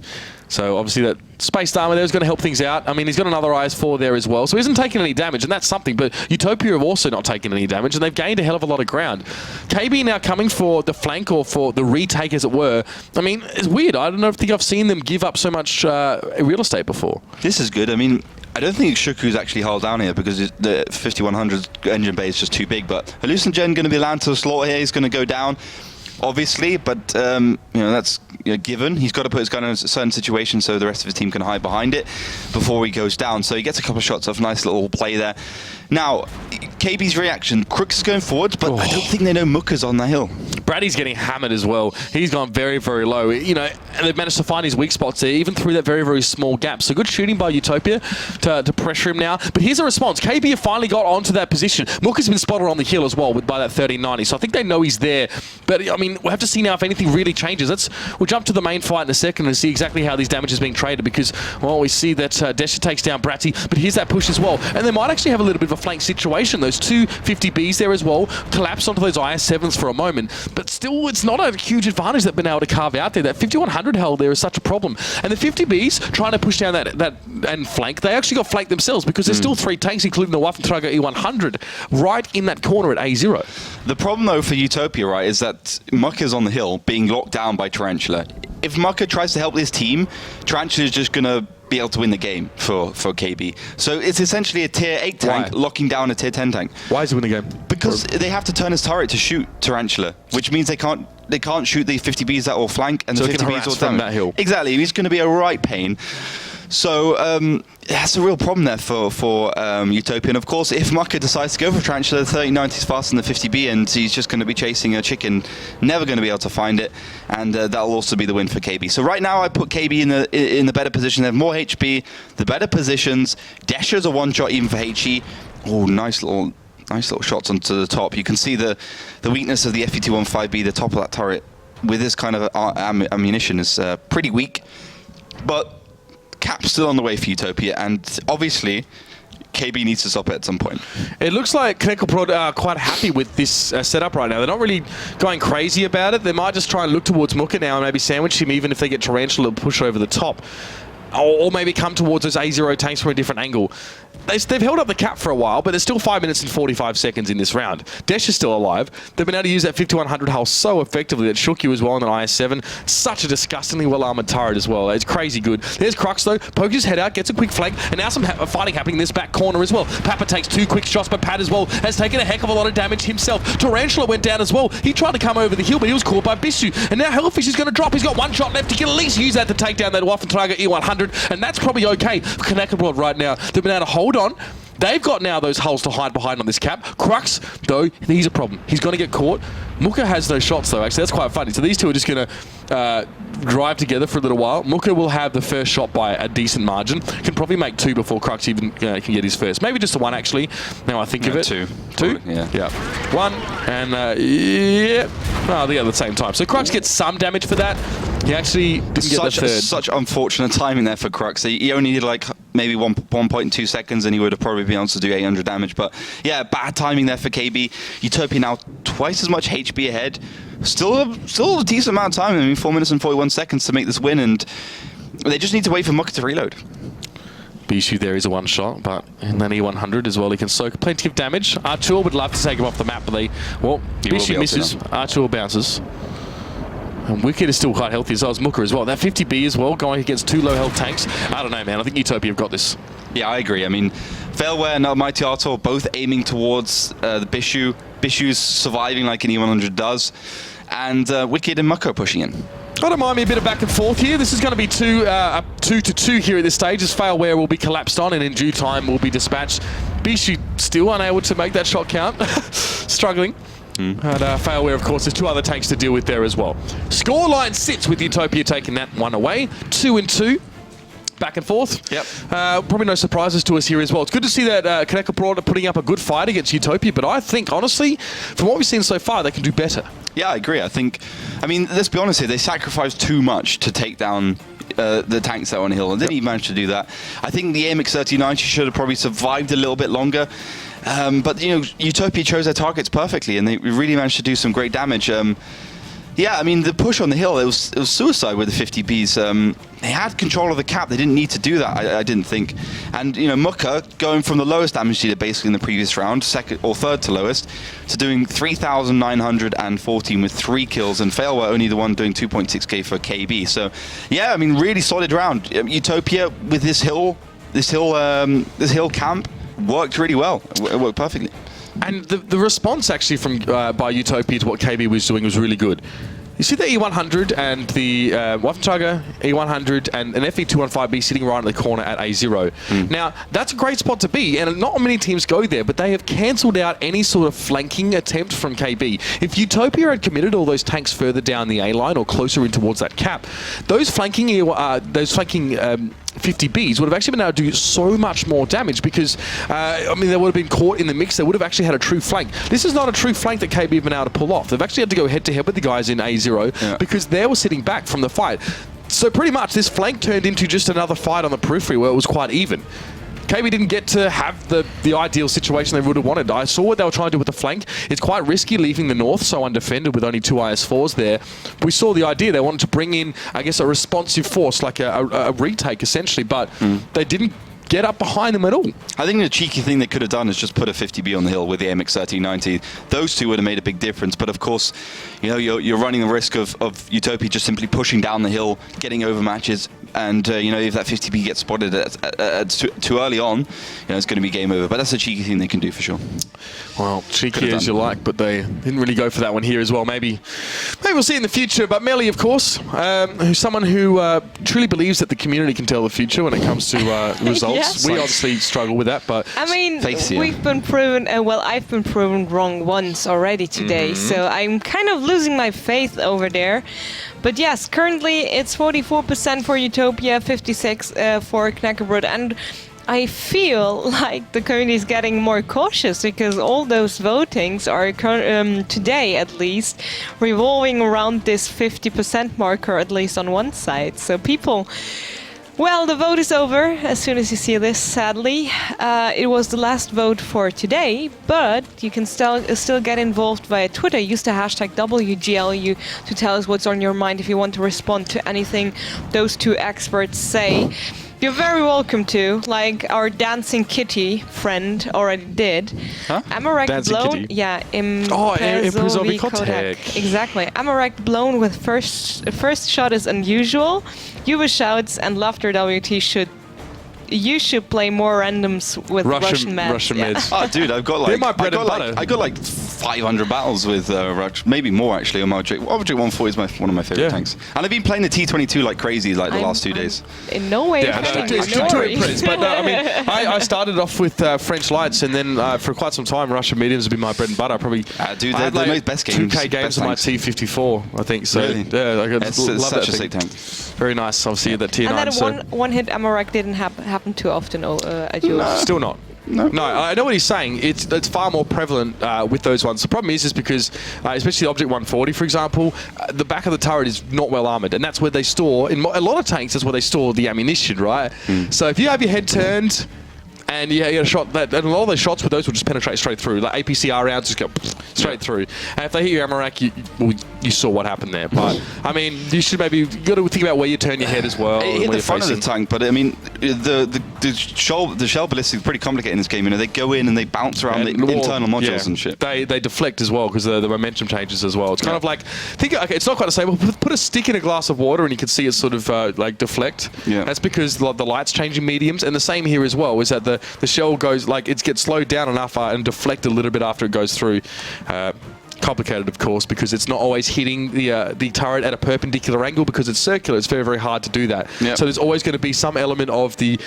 Speaker 1: So obviously that spaced armor there is going to help things out. I mean, he's got another IS4 there as well, so he hasn't taken any damage, and that's something. But UTOPIA have also not taken any damage, and they've gained a hell of a lot of ground. KB now coming for the flank, or for the retake, as it were. I mean, it's weird. I don't think I've seen them give up so much real estate before.
Speaker 2: This is good. I mean, I don't think Shuku's actually held down here, because the 5100 engine bay is just too big. But Hallucinogen going to be landed to the slaughter here. He's going to go down, obviously, but you know, that's given. He's got to put his gun in a certain situation so the rest of his team can hide behind it before he goes down. So he gets a couple of shots off. Nice little play there. Now, KB's reaction. Crooks is going forwards, but I don't think they know Muka's on the hill.
Speaker 1: Brady's getting hammered as well. He's gone very, very low. You know, and they've managed to find his weak spots there, even through that very, very small gap. So good shooting by UTOPIA to pressure him now. But here's a response. KB have finally got onto that position. Muka's been spotted on the hill as well by that 1390. So I think they know he's there. But, I mean, we'll have to see now if anything really changes. We'll jump to the main fight in a second and see exactly how these damages are being traded, because, well, we see that Desha takes down Bratty, but here's that push as well. And they might actually have a little bit of a flank situation. Those two 50Bs there as well collapse onto those IS7s for a moment, but still it's not a huge advantage they've been able to carve out there. That 5100 held there is such a problem. And the 50Bs trying to push down that and flank, they actually got flanked themselves, because there's still 3 tanks, including the Waffentrager E100, right in that corner at A0.
Speaker 2: The problem, though, for UTOPIA, right, is that Mucka's on the hill being locked down by Tarantula. If Mucka tries to help this team, Tarantula is just going to be able to win the game for KB. So it's essentially a tier 8 tank locking down a tier 10 tank.
Speaker 1: Why is he winning the game?
Speaker 2: Because they have to turn his turret to shoot Tarantula, which means they can't shoot the 50Bs that will flank, and
Speaker 1: so
Speaker 2: the 50Bs will
Speaker 1: from that hill.
Speaker 2: Exactly. He's going to be a right pain. So that's a real problem there for UTOPIA. And of course, if Mucka decides to go for Tarantula, the 3090 is faster than the 50B, and he's just going to be chasing a chicken, never going to be able to find it, and that'll also be the win for KB. So right now, I put KB in the better position. They have more HP, the better positions. Desha's a one-shot even for HE. Oh, nice little shots onto the top. You can see the weakness of the FE215B, the top of that turret, with this kind of ammunition is pretty weak. But Cap's still on the way for UTOPIA, and obviously KB needs to stop it at some point.
Speaker 1: It looks like Knackebrod are quite happy with this setup right now. They're not really going crazy about it. They might just try and look towards Muka now and maybe sandwich him, even if they get Tarantula to push over the top. Or maybe come towards those A0 tanks from a different angle. They've held up the cap for a while, but there's still 5 minutes and 45 seconds in this round. Desh is still alive. They've been able to use that 5100 hull so effectively that shook you as well on an IS7. Such a disgustingly well-armored turret as well. It's crazy good. There's Crux, though. Pokes his head out, gets a quick flank, and now some fighting happening in this back corner as well. Papa takes 2 quick shots, but Pat as well has taken a heck of a lot of damage himself. Tarantula went down as well. He tried to come over the hill, but he was caught by Bishu. And now Hellfish is going to drop. He's got 1 shot left. He can at least use that to take down that Waffentrager E100, and that's probably okay for Knackebrod right now. They've been able to hold on. They've got now those holes to hide behind on this cap. Crux, though, he's a problem. He's going to get caught. Muka has no shots, though. Actually, that's quite funny. So these two are just going to drive together for a little while. Muka will have the first shot by a decent margin. Can probably make 2 before Crux even can get his first. Maybe just a 1, actually. Now I think of it.
Speaker 2: 2.
Speaker 1: 2?
Speaker 2: Yeah.
Speaker 1: 1, and yeah. Oh, they at the same time. So Crux gets some damage for that. He actually didn't get the third.
Speaker 2: Such unfortunate timing there for Crux. He only needed like maybe 1.2 seconds and he would have probably been able to do 800 damage. But yeah, bad timing there for KB. Utopia now twice as much HP ahead. Still a decent amount of time. I mean, 4 minutes and 41 seconds to make this win, and they just need to wait for Muka to reload.
Speaker 1: Bishu there is a 1 shot, but in that E100 as well, he can soak plenty of damage. Archer would love to take him off the map, but Bishu misses. Archer bounces. And Wicked is still quite healthy as well as Muka as well. That 50B as well, going against 2 low health tanks. I don't know, man. I think Utopia have got this.
Speaker 2: Yeah, I agree. I mean, Failware and Mighty Artor both aiming towards the Bishu. Bishu's surviving like an E100 does. And Wicked and Muka pushing in.
Speaker 1: I don't mind me a bit of back and forth here. This is going to be 2-2 here at this stage, as Failware will be collapsed on and in due time will be dispatched. Bishu still unable to make that shot count. Struggling. And Failware, of course, there's 2 other tanks to deal with there as well. Scoreline sits with Utopia taking that one away. 2-2. Back and forth.
Speaker 2: Yep.
Speaker 1: Probably no surprises to us here as well. It's good to see that Knackebrod are putting up a good fight against Utopia, but I think, honestly, from what we've seen so far, they can do better.
Speaker 2: Yeah, I agree. I mean, let's be honest here, they sacrificed too much to take down the tanks that were on the hill, and didn't even manage to do that. I think the AMX 3090 should have probably survived a little bit longer. But, you know, Utopia chose their targets perfectly, and they really managed to do some great damage. Yeah, I mean, the push on the hill, it was suicide with the 50Bs. They had control of the cap. They didn't need to do that, I didn't think. And, you know, Muka going from the lowest damage dealer basically in the previous round, second or third to lowest, to doing 3,914 with 3 kills, and Failware only the one doing 2.6k for KB. So, yeah, I mean, really solid round. Utopia with this hill camp worked really well. It worked perfectly.
Speaker 1: And the response actually from by Utopia to what KB was doing was really good. You see the E100 and the Waffentrager E100 and an FE215B sitting right in the corner at A0. Now, that's a great spot to be, and not many teams go there, but they have cancelled out any sort of flanking attempt from KB. If Utopia had committed all those tanks further down the A line or closer in towards that cap, those flanking 50Bs would have actually been able to do so much more damage because, I mean, they would have been caught in the mix. They would have actually had a true flank. This is not a true flank that KB have been able to pull off. They've actually had to go head-to-head with the guys in A0 because they were sitting back from the fight. So pretty much this flank turned into just another fight on the periphery where it was quite even. KB didn't get to have the ideal situation they would have wanted. I saw what they were trying to do with the flank. It's quite risky leaving the north so undefended with only 2 IS4s there. We saw the idea. They wanted to bring in, I guess, a responsive force, like a retake, essentially, but they didn't get up behind them at all.
Speaker 2: I think the cheeky thing they could have done is just put a 50B on the hill with the AMX 1390. Those 2 would have made a big difference, but of course, you know, you're running the risk of Utopia just simply pushing down the hill, getting over matches, and you know, if that 50B gets spotted too early on, you know, it's going to be game over. But that's a cheeky thing they can do for sure.
Speaker 1: Well, cheeky as you like, but they didn't really go for that one here as well. Maybe we'll see in the future. But Melly, of course, who's someone who truly believes that the community can tell the future when it comes to results.
Speaker 3: Yes.
Speaker 1: We obviously struggle with that, but
Speaker 3: I mean, we've been proven, well, I've been proven wrong once already today, so I'm kind of losing my faith over there. But yes, currently it's 44% for Utopia, 56% for Knackebrod, and I feel like the community is getting more cautious because all those votings are today at least revolving around this 50% marker, at least on one side. So people, well, the vote is over as soon as you see this, sadly. It was the last vote for today, but you can still get involved via Twitter. Use the hashtag WGLEU to tell us what's on your mind if you want to respond to anything those 2 experts say. You're very welcome to, like our dancing kitty friend already did.
Speaker 2: Huh?
Speaker 1: Dancing
Speaker 3: blown,
Speaker 1: kitty?
Speaker 3: yeah,
Speaker 1: Imprezovi Kotek.
Speaker 3: Exactly. Amarek blown with first shot is unusual. Yuba shouts and laughter WT you should play more randoms with Russian meds.
Speaker 1: Russian meds.
Speaker 2: Oh, dude, I've got like
Speaker 1: they're my bread and butter.
Speaker 2: I got like 500 battles with maybe more actually on Object 140 is one of my favorite tanks. And I've been playing the T22 like crazy like the last 2 days.
Speaker 3: In no way.
Speaker 1: Yeah, it's too impressed. But I mean, I started off with French lights, and then for quite some time, Russian mediums have been my bread and butter. Probably,
Speaker 2: dude,
Speaker 1: I had
Speaker 2: they're
Speaker 1: like
Speaker 2: best games.
Speaker 1: 2K games on my T54, I think. So
Speaker 2: really?
Speaker 1: yeah, I
Speaker 2: it's
Speaker 1: love
Speaker 2: such
Speaker 1: that
Speaker 2: a sick tank.
Speaker 1: Very nice. Obviously, that tier 9.
Speaker 3: And that one-hit Amarak didn't happen too often at yours.
Speaker 1: Still not.
Speaker 2: No,
Speaker 1: I know what he's saying. It's far more prevalent with those ones. The problem is because, especially the Object 140, for example, the back of the turret is not well armored, and that's where they store, in a lot of tanks, that's where they store the ammunition, right? So if you have your head turned, and you get a shot and a lot of those shots with those will just penetrate straight through. Like APCR rounds just go straight through. And if they hit your Amarak, you saw what happened there. But I mean, you should maybe got to think about where you turn your head as well.
Speaker 2: It hit the front of the tank, but I mean, the shell ballistic is pretty complicated in this game. You know, they go in and they bounce around the internal modules and shit.
Speaker 1: They deflect as well because the momentum changes as well. It's kind of like it's not quite the same. Put a stick in a glass of water and you can see it sort of like deflect. Yeah. That's because the light's changing mediums, and the same here as well. Is that the shell goes like it gets slowed down enough and deflect a little bit after it goes through. Complicated, of course, because it's not always hitting the turret at a perpendicular angle because it's circular. It's very, very hard to do that. Yep. So there's always going to be some element of the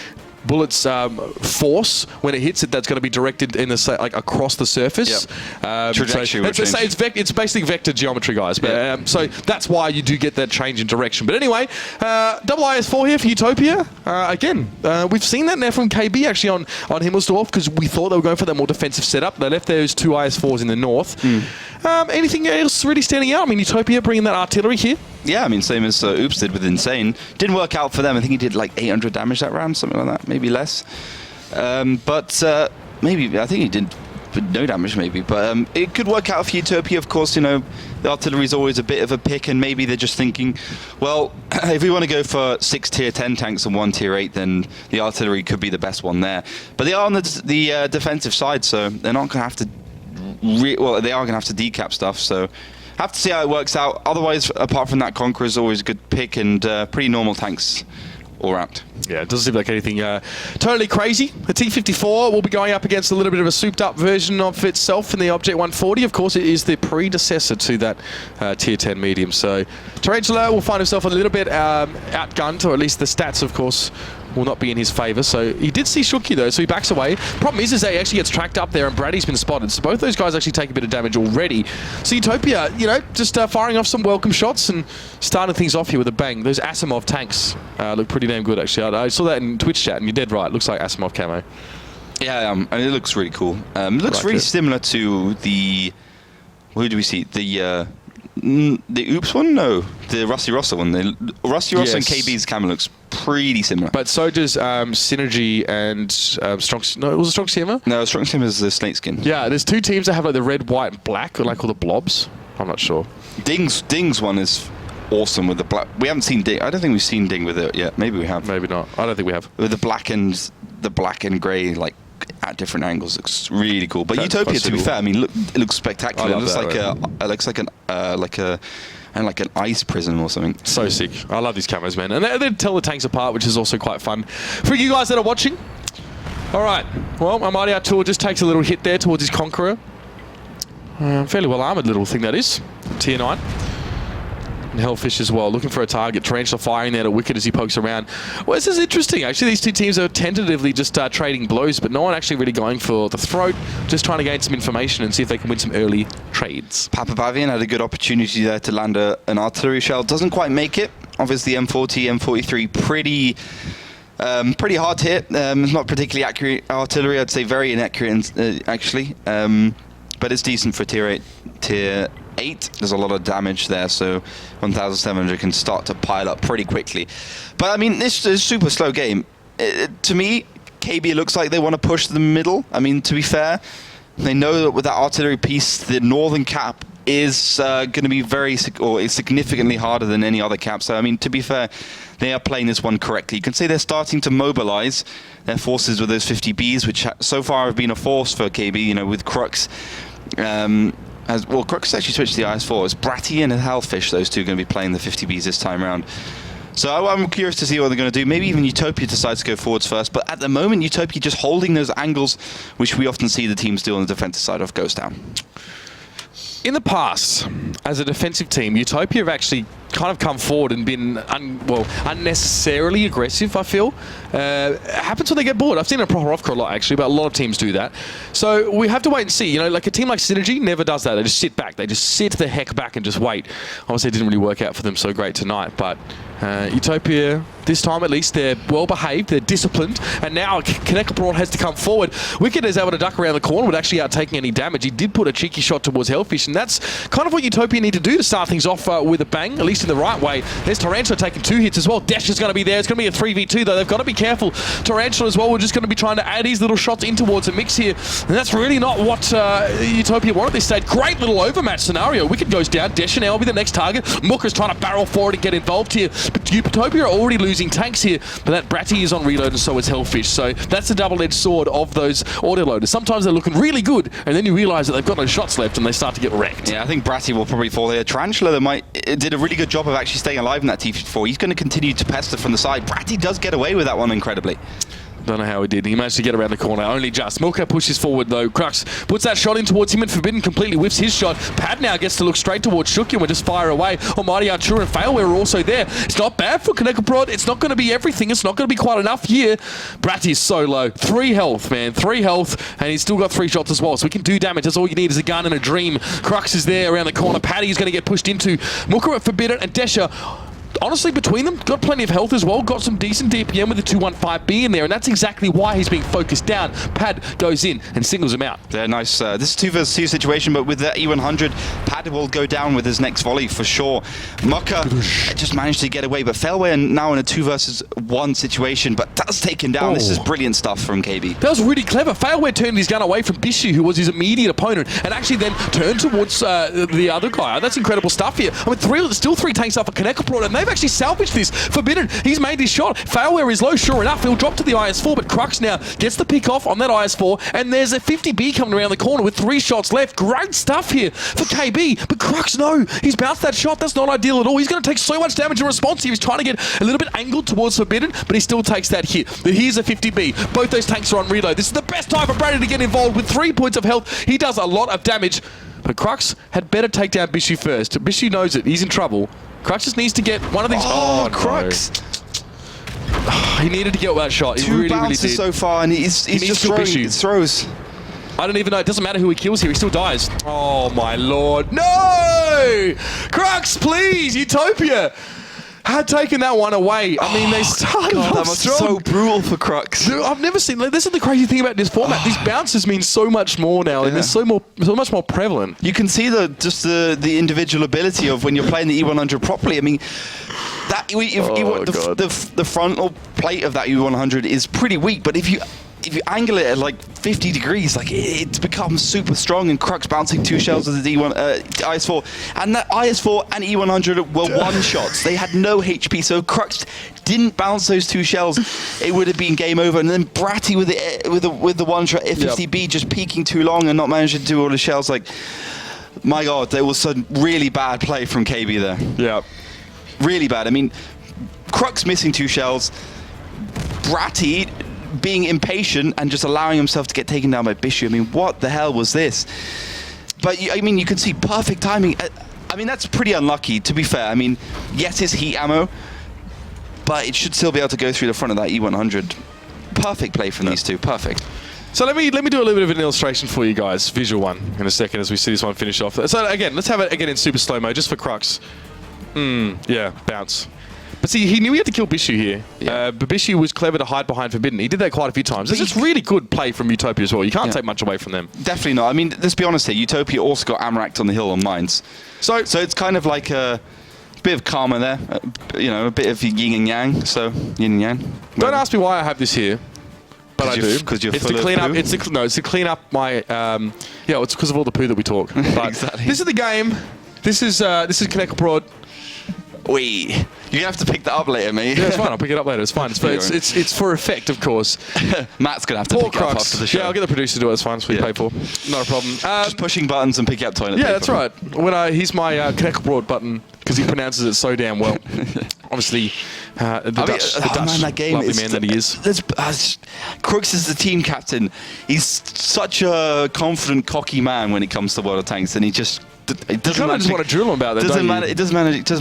Speaker 1: bullet's force when it hits it that's going to be directed in the like across the surface. Yep.
Speaker 2: Trajectory.
Speaker 1: So it's basically vector geometry, guys. But so that's why you do get that change in direction. But anyway, double IS4 here for Utopia. Again, we've seen that now from KB actually on Himmelsdorf because we thought they were going for that more defensive setup. They left those 2 IS4s in the north. Anything else really standing out? I mean, Utopia bringing that artillery here.
Speaker 2: Yeah, I mean, same as Oops did with Insane. Didn't work out for them. I think he did like 800 damage that round, something like that, maybe less. But maybe, I think he did no damage maybe. But it could work out for Utopia, of course. You know, the artillery is always a bit of a pick, and maybe they're just thinking, well, if we want to go for 6 tier 10 tanks and 1 tier 8, then the artillery could be the best one there. But they are on the defensive side, so they're not going to have to, they are going to have to decap stuff, so have to see how it works out. Otherwise, apart from that, Conqueror is always a good pick and pretty normal tanks all round.
Speaker 1: Yeah, it doesn't seem like anything totally crazy. The T54 will be going up against a little bit of a souped-up version of itself in the Object 140. Of course, it is the predecessor to that Tier 10 medium. So Tarantula will find himself a little bit outgunned, or at least the stats, of course, will not be in his favour. So he did see Shuki though, so he backs away. Problem is that he actually gets tracked up there and Brady's been spotted. So both those guys actually take a bit of damage already. So Utopia, you know, just firing off some welcome shots and starting things off here with a bang. Those Asimov tanks look pretty damn good actually. I saw that in Twitch chat and you're dead right. Looks like Asimov camo.
Speaker 2: Yeah, and it looks really cool. It looks really similar to the... Who do we see? The Oops one? No. The Rusty Rossa one. The Rusty Rossa and KB's camo looks pretty similar.
Speaker 1: But so does Synergy and Strong... No, was it Strong Simmer?
Speaker 2: No, Strong Simmer is the snake skin.
Speaker 1: Yeah, there's 2 teams that have like the red, white, and black, or like all the blobs. I'm not sure.
Speaker 2: Ding's one is awesome with the black. We haven't seen Ding. I don't think we've seen Ding with it yet. Maybe we have.
Speaker 1: Maybe not. I don't think we have.
Speaker 2: With the black and grey, like at different angles, looks really cool. But that's Utopia, to be fair, I mean, it looks spectacular. It looks like an ice prison or something.
Speaker 1: So sick. I love these camos, man. And they tell the tanks apart, which is also quite fun. For you guys that are watching, all right. Well, Amadi Artur just takes a little hit there towards his Conqueror. Fairly well armoured little thing that is. Tier 9. And Hellfish as well, looking for a target. Tarantula firing there to Wicked as he pokes around. Well, this is interesting. Actually, these 2 teams are tentatively just trading blows, but no one actually really going for the throat, just trying to gain some information and see if they can win some early trades.
Speaker 2: Papa Bavian had a good opportunity there to land an artillery shell. Doesn't quite make it. Obviously, M40, M43, pretty hard to hit. It's not particularly accurate artillery. I'd say very inaccurate, actually. But it's decent for tier 8. There's a lot of damage there, so 1,700 can start to pile up pretty quickly. But I mean, this is a super slow game. To me, KB looks like they want to push the middle. I mean, to be fair, they know that with that artillery piece, the northern cap is going to be is significantly harder than any other cap. So I mean, to be fair, they are playing this one correctly. You can see they're starting to mobilize their forces with those 50Bs, which so far have been a force for KB. You know, with Crux. Crux actually switched to the IS4. It's Bratty and Hellfish, those 2 going to be playing the 50Bs this time around. So I'm curious to see what they're going to do. Maybe even Utopia decides to go forwards first. But at the moment, Utopia just holding those angles, which we often see the teams do on the defensive side of Ghost Town.
Speaker 1: In the past, as a defensive team, Utopia have actually kind of come forward and been unnecessarily aggressive, I feel. It happens when they get bored. I've seen it a proper off-court a lot, actually, but a lot of teams do that. So we have to wait and see. You know, like a team like Synergy never does that. They just sit back. They just sit the heck back and just wait. Obviously, it didn't really work out for them so great tonight, but Utopia, this time at least, they're well-behaved, they're disciplined, and now Knackebrod has to come forward. Wicked is able to duck around the corner without actually taking any damage. He did put a cheeky shot towards Hellfish, and that's kind of what Utopia need to do to start things off with a bang, at least in the right way. There's Tarantula taking 2 hits as well. Dash is going to be there. It's going to be a 3v2, though. They've got to be careful. Tarantula as well, we're just going to be trying to add these little shots in towards a mix here, and that's really not what Utopia want at this stage. Great little overmatch scenario. Wicked goes down. Dash now will be the next target. Mooker's trying to barrel forward and get involved here, but Utopia are already losing tanks here, but that Bratty is on reload and so is Hellfish, so that's the double-edged sword of those autoloaders. Sometimes they're looking really good, and then you realise that they've got no shots left and they start to get wrecked.
Speaker 2: Yeah, I think Bratty will probably fall here. Tarantula did a really good job of actually staying alive in that T-4. He's going to continue to pester from the side. Bratty does get away with that one incredibly.
Speaker 1: Don't know how he did. He managed to get around the corner, only just. Milka pushes forward though. Crux puts that shot in towards him and Forbidden completely whiffs his shot. Pad now gets to look straight towards Shukyan and just fire away. Almighty Artura and Failware are also there. It's not bad for Knackebrod. It's not going to be everything. It's not going to be quite enough here. Bratty's so low. 3 health, man. 3 health, and he's still got 3 shots as well, so he can do damage. That's all you need is a gun and a dream. Crux is there around the corner. Paddy's going to get pushed into. Mooker at Forbidden and Desha. Honestly, between them, got plenty of health as well. Got some decent DPM with the 215B in there, and that's exactly why he's being focused down. Pad goes in and singles him out.
Speaker 2: Yeah, nice. This is 2 versus 2 situation, but with the E100, Pad will go down with his next volley for sure. Mucker just managed to get away, but Failway now in a 2 versus 1 situation, but does take him down. This is brilliant stuff from KB.
Speaker 1: That was really clever. Failway turned his gun away from Bishu, who was his immediate opponent, and actually then turned towards the other guy. That's incredible stuff here. I mean, still 3 tanks up for Knackebrod, and they've actually salvaged this. Forbidden, he's made his shot. Failware is low, sure enough. He'll drop to the IS-4, but Crux now gets the pick off on that IS-4, and there's a 50B coming around the corner with 3 shots left. Great stuff here for KB, but Crux, no. He's bounced that shot. That's not ideal at all. He's going to take so much damage in response. He was trying to get a little bit angled towards Forbidden, but he still takes that hit. But here's a 50B. Both those tanks are on reload. This is the best time for Brady to get involved with 3 points of health. He does a lot of damage, but Crux had better take down Bishu first. Bishu knows it. He's in trouble. Crux just needs to get one of these.
Speaker 2: Oh, Crux!
Speaker 1: No. He needed to get that shot. He
Speaker 2: 2
Speaker 1: really
Speaker 2: bounces
Speaker 1: did.
Speaker 2: so far, and he's just throwing his throws.
Speaker 1: I don't even know. It doesn't matter who he kills here. He still dies. Oh, my lord. No! Crux, please! Utopia! Had taken that one away. I mean, they started off
Speaker 2: that was
Speaker 1: strong.
Speaker 2: so brutal for Crux.
Speaker 1: Dude, I've never seen. This is the crazy thing about this format. These bounces mean so much more now, and they're so much more prevalent.
Speaker 2: You can see the individual ability of when you're playing the E100 properly. I mean, that the frontal plate of that E100 is pretty weak, but if you angle it at like 50 degrees, like it becomes super strong, and Crux bouncing 2 shells with the IS-4, and that IS-4 and E100 were 1 shots. They had no HP, so Crux didn't bounce those 2 shells, it would have been game over. And then Bratty with the 1 shot, 50B just peaking too long and not managing to do all the shells. Like, my God, there was some really bad play from KB there.
Speaker 1: Yeah,
Speaker 2: really bad. I mean, Crux missing 2 shells, Bratty being impatient and just allowing himself to get taken down by Bishu. I mean, what the hell was this? But I mean, you can see perfect timing. I mean, that's pretty unlucky, to be fair. I mean, yes, it's heat ammo, but it should still be able to go through the front of that E100. Perfect play from these two. Perfect.
Speaker 1: So let me do a little bit of an illustration for you guys, visual one, in a second as we see this one finish off. So again, let's have it again in super slow-mo, just for Crux. Yeah, bounce. But see, he knew he had to kill Bishu here. Yeah. But Bishu was clever to hide behind Forbidden. He did that quite a few times. It's just really good play from Utopia as well. You can't take much away from them.
Speaker 2: Definitely not. I mean, let's be honest here. Utopia also got Amract on the hill on mines. So it's kind of like a bit of karma there. You know, a bit of yin and yang. So, yin and yang.
Speaker 1: Don't ask me why I have this here. But I do.
Speaker 2: Because you're
Speaker 1: it's
Speaker 2: full
Speaker 1: to clean
Speaker 2: of
Speaker 1: up.
Speaker 2: poo?
Speaker 1: It's to clean up my. Yeah, it's because of all the poo that we talk. But
Speaker 2: exactly.
Speaker 1: This is the game. This is Knackebrod.
Speaker 2: Wait, you're gonna have to pick that up later, mate.
Speaker 1: Yeah, it's fine. I'll pick it up later. It's fine. It's for effect, of course.
Speaker 2: Matt's gonna have to pick it up after the show.
Speaker 1: Yeah, I'll get the producer to do it. It's fine. It's what you pay for. Not a problem.
Speaker 2: Just pushing buttons and picking up toilet paper.
Speaker 1: Yeah, that's right. He's my Knackebrod button because he pronounces it so damn well. Obviously, The Dutch,
Speaker 2: man, that game
Speaker 1: lovely man that he is.
Speaker 2: Crooks is the team captain. He's such a confident, cocky man when it comes to World of Tanks, and he just... It doesn't
Speaker 1: just want to drill him about that,
Speaker 2: doesn't
Speaker 1: don't
Speaker 2: matter.
Speaker 1: you?
Speaker 2: It does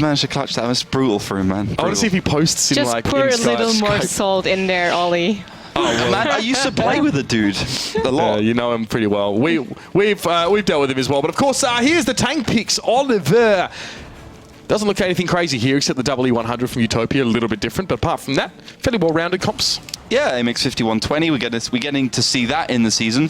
Speaker 2: manage to clutch that. It's brutal for him, man. Brutal.
Speaker 1: I want to see if he posts in
Speaker 3: Just
Speaker 1: like
Speaker 3: pour a
Speaker 1: Insta,
Speaker 3: little more
Speaker 1: Skype.
Speaker 3: salt in there, Ollie.
Speaker 2: Oh, man, I used to play with the dude a lot.
Speaker 1: You know him pretty well. We've dealt with him as well. But of course, here's the tank picks. Oliver doesn't look anything crazy here, except the WE100 from Utopia, a little bit different. But apart from that, fairly well-rounded comps.
Speaker 2: Yeah, AMX 5120. We're getting to see that in the season.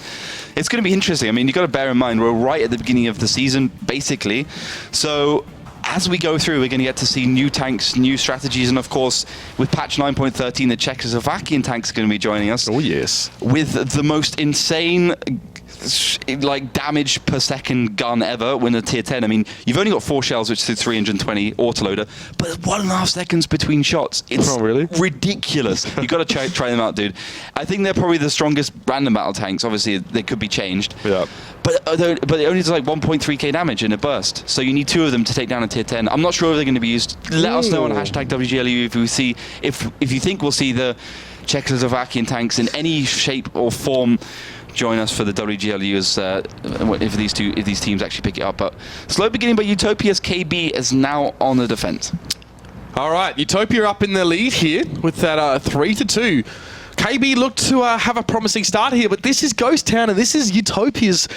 Speaker 2: It's going to be interesting. I mean, you've got to bear in mind we're right at the beginning of the season, basically. So as we go through, we're going to get to see new tanks, new strategies, and of course, with patch 9.13, the Czechoslovakian tanks are going to be joining us.
Speaker 1: Oh yes,
Speaker 2: with the most insane like damage per second gun ever when a tier 10. I mean, you've only got 4 shells, which is 320 autoloader, but 1.5 seconds between shots. It's ridiculous. You got to try them out, dude. I think they're probably the strongest random battle tanks. Obviously, they could be changed.
Speaker 1: Yeah.
Speaker 2: But it only does like 1.3k damage in a burst. So you need 2 of them to take down a tier 10. I'm not sure if they're going to be used. Let us know on hashtag WGLEU if you think we'll see the Czechoslovakian tanks in any shape or form join us for the WGLEU if these teams actually pick it up. But slow beginning by Utopia's KB is now on the defense.
Speaker 1: All right, Utopia up in the lead here with that 3-2. KB looked to have a promising start here, but this is Ghost Town and this is Utopia's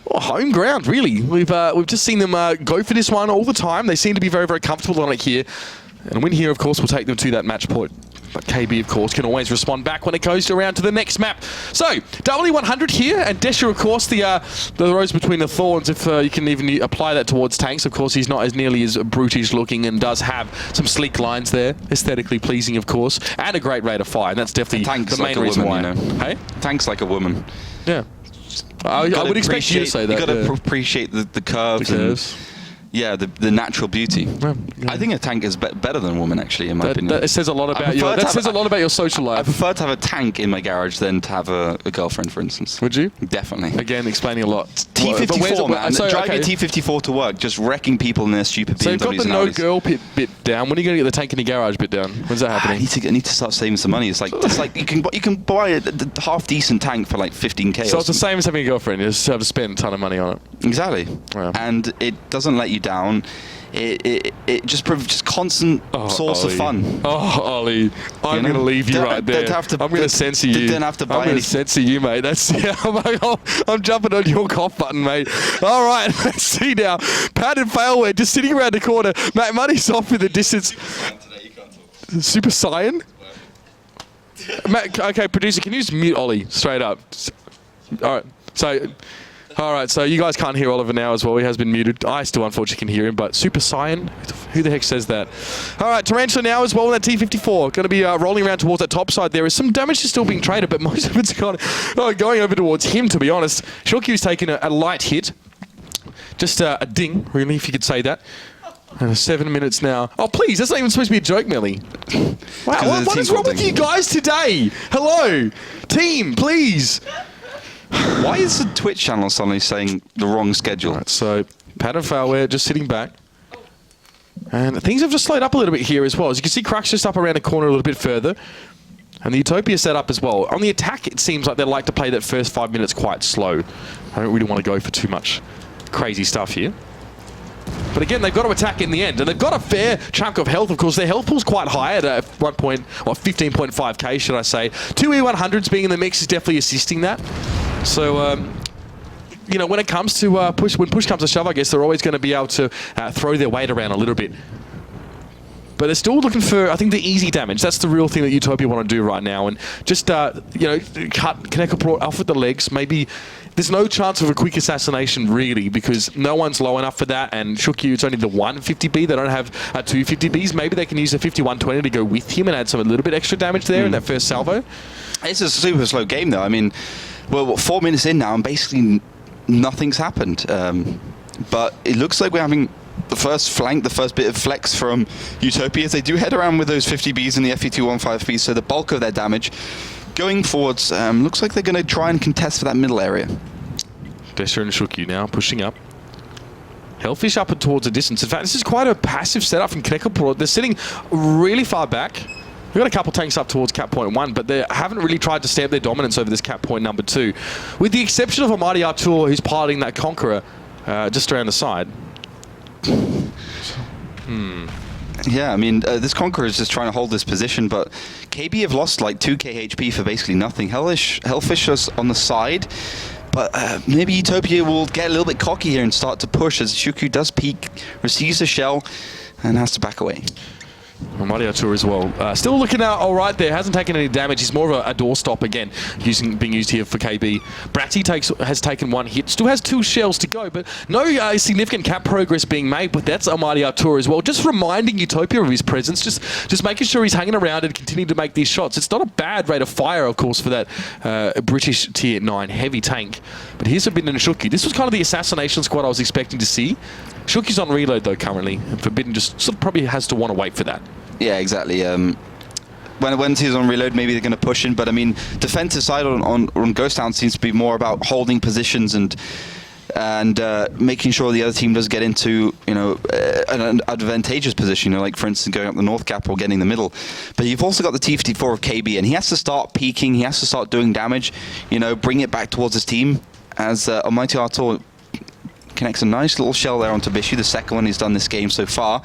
Speaker 1: home ground, really. We've just seen them go for this one all the time. They seem to be very, very comfortable on it here. And a win here, of course, will take them to that match point. But KB, of course, can always respond back when it goes around to the next map. So, W100 here, and Desha, of course, the rose between the thorns, if you can even apply that towards tanks. Of course, he's not as nearly as brutish looking and does have some sleek lines there. Aesthetically pleasing, of course, and a great rate of fire. And that's definitely the main reason why.
Speaker 2: You know?
Speaker 1: Hey?
Speaker 2: Tank's like a woman.
Speaker 1: Yeah. I would expect you to say that.
Speaker 2: You've got to appreciate the curves. Yeah, the natural beauty. Yeah. I think a tank is better than a woman, actually, in my opinion.
Speaker 1: That says a lot about you. That says a lot about your social life.
Speaker 2: I prefer to have a tank in my garage than to have a girlfriend, for instance.
Speaker 1: Would you?
Speaker 2: Definitely.
Speaker 1: Again, explaining a lot.
Speaker 2: T54, man. Driving a T54 to work, just wrecking people in their stupid BMWs.
Speaker 1: So you've got the no girl bit down. When are you going to get the tank in your garage bit down? When's that happening?
Speaker 2: I need to start saving some money. It's like you can buy a half decent tank for like 15k.
Speaker 1: So it's the same as having a girlfriend. You just have to spend a ton of money on it.
Speaker 2: Exactly.
Speaker 1: Yeah.
Speaker 2: And it doesn't let you down. It just constant source of fun.
Speaker 1: Oh, Ollie, I'm going to leave you right there. I'm going to censor you.
Speaker 2: Don't have to buy
Speaker 1: I'm going to censor you, mate. I'm jumping on your cough button, mate. All right, let's see now. Padded failware just sitting around the corner. Matt Money's off in the distance. Super Saiyan? Matt, okay, producer, can you just mute Ollie straight up? All right, All right, so you guys can't hear Oliver now as well. He has been muted. I still, unfortunately, can hear him, but Super Saiyan? Who the heck says that? All right, Tarantula now as well in that T54. Going to be rolling around towards that top side. There is some damage still being traded, but most of it's kind of going over towards him, to be honest. Shorkyu's taken a light hit. Just a ding, really, if you could say that. 7 minutes now. Oh, please, that's not even supposed to be a joke, Melly. Wow, what is wrong with you guys today? Hello? Team, please.
Speaker 2: Why is the Twitch channel suddenly saying the wrong schedule?
Speaker 1: Right, so, Pattern Failware just sitting back. And things have just slowed up a little bit here as well. As you can see, Crux just up around the corner a little bit further. And the Utopia set up as well. On the attack, it seems like they like to play that first 5 minutes quite slow. I don't really want to go for too much crazy stuff here. But again, they've got to attack in the end. And they've got a fair chunk of health, of course. Their health pool's quite high at 15.5k, should I say. 2 E100s being in the mix is definitely assisting that. So, you know, when it comes to when push comes to shove, I guess they're always going to be able to throw their weight around a little bit. But they're still looking for, I think, the easy damage. That's the real thing that Utopia want to do right now. And just, you know, cut Knackebrod off with the legs. Maybe there's no chance of a quick assassination, really, because no one's low enough for that. And Shukyu, it's only the 150B. They don't have 250Bs. Maybe they can use a 5120 to go with him and add a little bit extra damage there in that first salvo.
Speaker 2: It's a super slow game, though. I mean, well, 4 minutes in now, and basically nothing's happened. But it looks like we're having the first flank, the first bit of flex from Utopia. They do head around with those 50Bs and the FE215Bs, so the bulk of their damage going forwards looks like they're going to try and contest for that middle area.
Speaker 1: Desha and Shukyu now pushing up. Hellfish up towards a distance. In fact, this is quite a passive setup from Knackebrod. They're sitting really far back. We've got a couple tanks up towards cap point 1, but they haven't really tried to stamp their dominance over this cap point number 2. With the exception of Almighty Artur, who's piloting that Conqueror just around the side.
Speaker 2: Yeah, I mean, this Conqueror is just trying to hold this position, but KB have lost like 2k HP for basically nothing. Hellfish is on the side, but maybe Utopia will get a little bit cocky here and start to push as Shuku does peek, receives a shell, and has to back away.
Speaker 1: Almighty Artur as well. Still looking out all right there. Hasn't taken any damage. He's more of a doorstop again, being used here for KB. Bratty has taken 1 hit. Still has 2 shells to go, but no significant cap progress being made. But that's Almighty Artur as well. Just reminding Utopia of his presence. Just making sure he's hanging around and continuing to make these shots. It's not a bad rate of fire, of course, for that British tier 9 heavy tank. But here's Forbidden and Shuki. This was kind of the assassination squad I was expecting to see. Shuki's on reload though currently, and Forbidden just sort of probably has to want to wait for that.
Speaker 2: Yeah, exactly. When he's on reload, maybe they're going to push in, but I mean, defensive side on Ghost Town seems to be more about holding positions and making sure the other team does get into, you know, an advantageous position, you know, like for instance going up the north cap or getting the middle. But you've also got the T-54 of KB, and he has to start peaking, he has to start doing damage, you know, bring it back towards his team as Almighty Artur connects a nice little shell there onto Bishu, the second one he's done this game so far.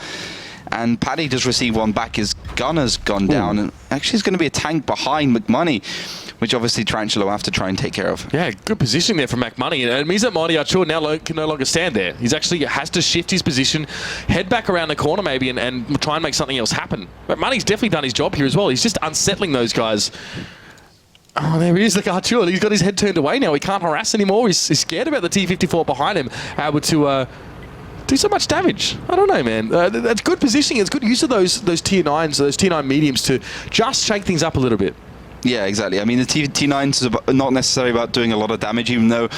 Speaker 2: And Paddy just received one back. His gun has gone down, and actually there's going to be a tank behind McMoney, which obviously Tarantula will have to try and take care of. Yeah,
Speaker 1: good positioning there from McMoney, and it means that Almighty Artur now can no longer stand there. He's actually has to shift his position, head back around the corner maybe, and try and make something else happen. McMoney's definitely done his job here as well. He's just unsettling those guys. Oh, there he is, look, Artur. He's got his head turned away now. He can't harass anymore. He's scared about the T-54 behind him, able to do so much damage. I don't know, man. That's good positioning. It's good use of those tier 9s, those tier 9 mediums to just shake things up a little bit.
Speaker 2: Yeah, exactly. I mean, the T9s is not necessarily about doing a lot of damage, even though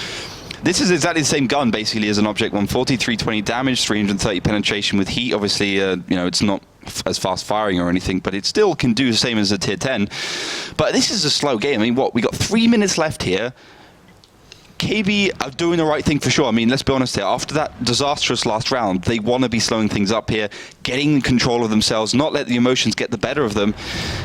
Speaker 2: this is exactly the same gun, basically, as an Object 140, 320 damage, 330 penetration with heat. Obviously, you know, it's not as fast firing or anything, but it still can do the same as a tier 10. But this is a slow game. I mean, we got 3 minutes left here. KB are doing the right thing for sure. I mean, let's be honest here. After that disastrous last round, they want to be slowing things up here, getting control of themselves, not let the emotions get the better of them,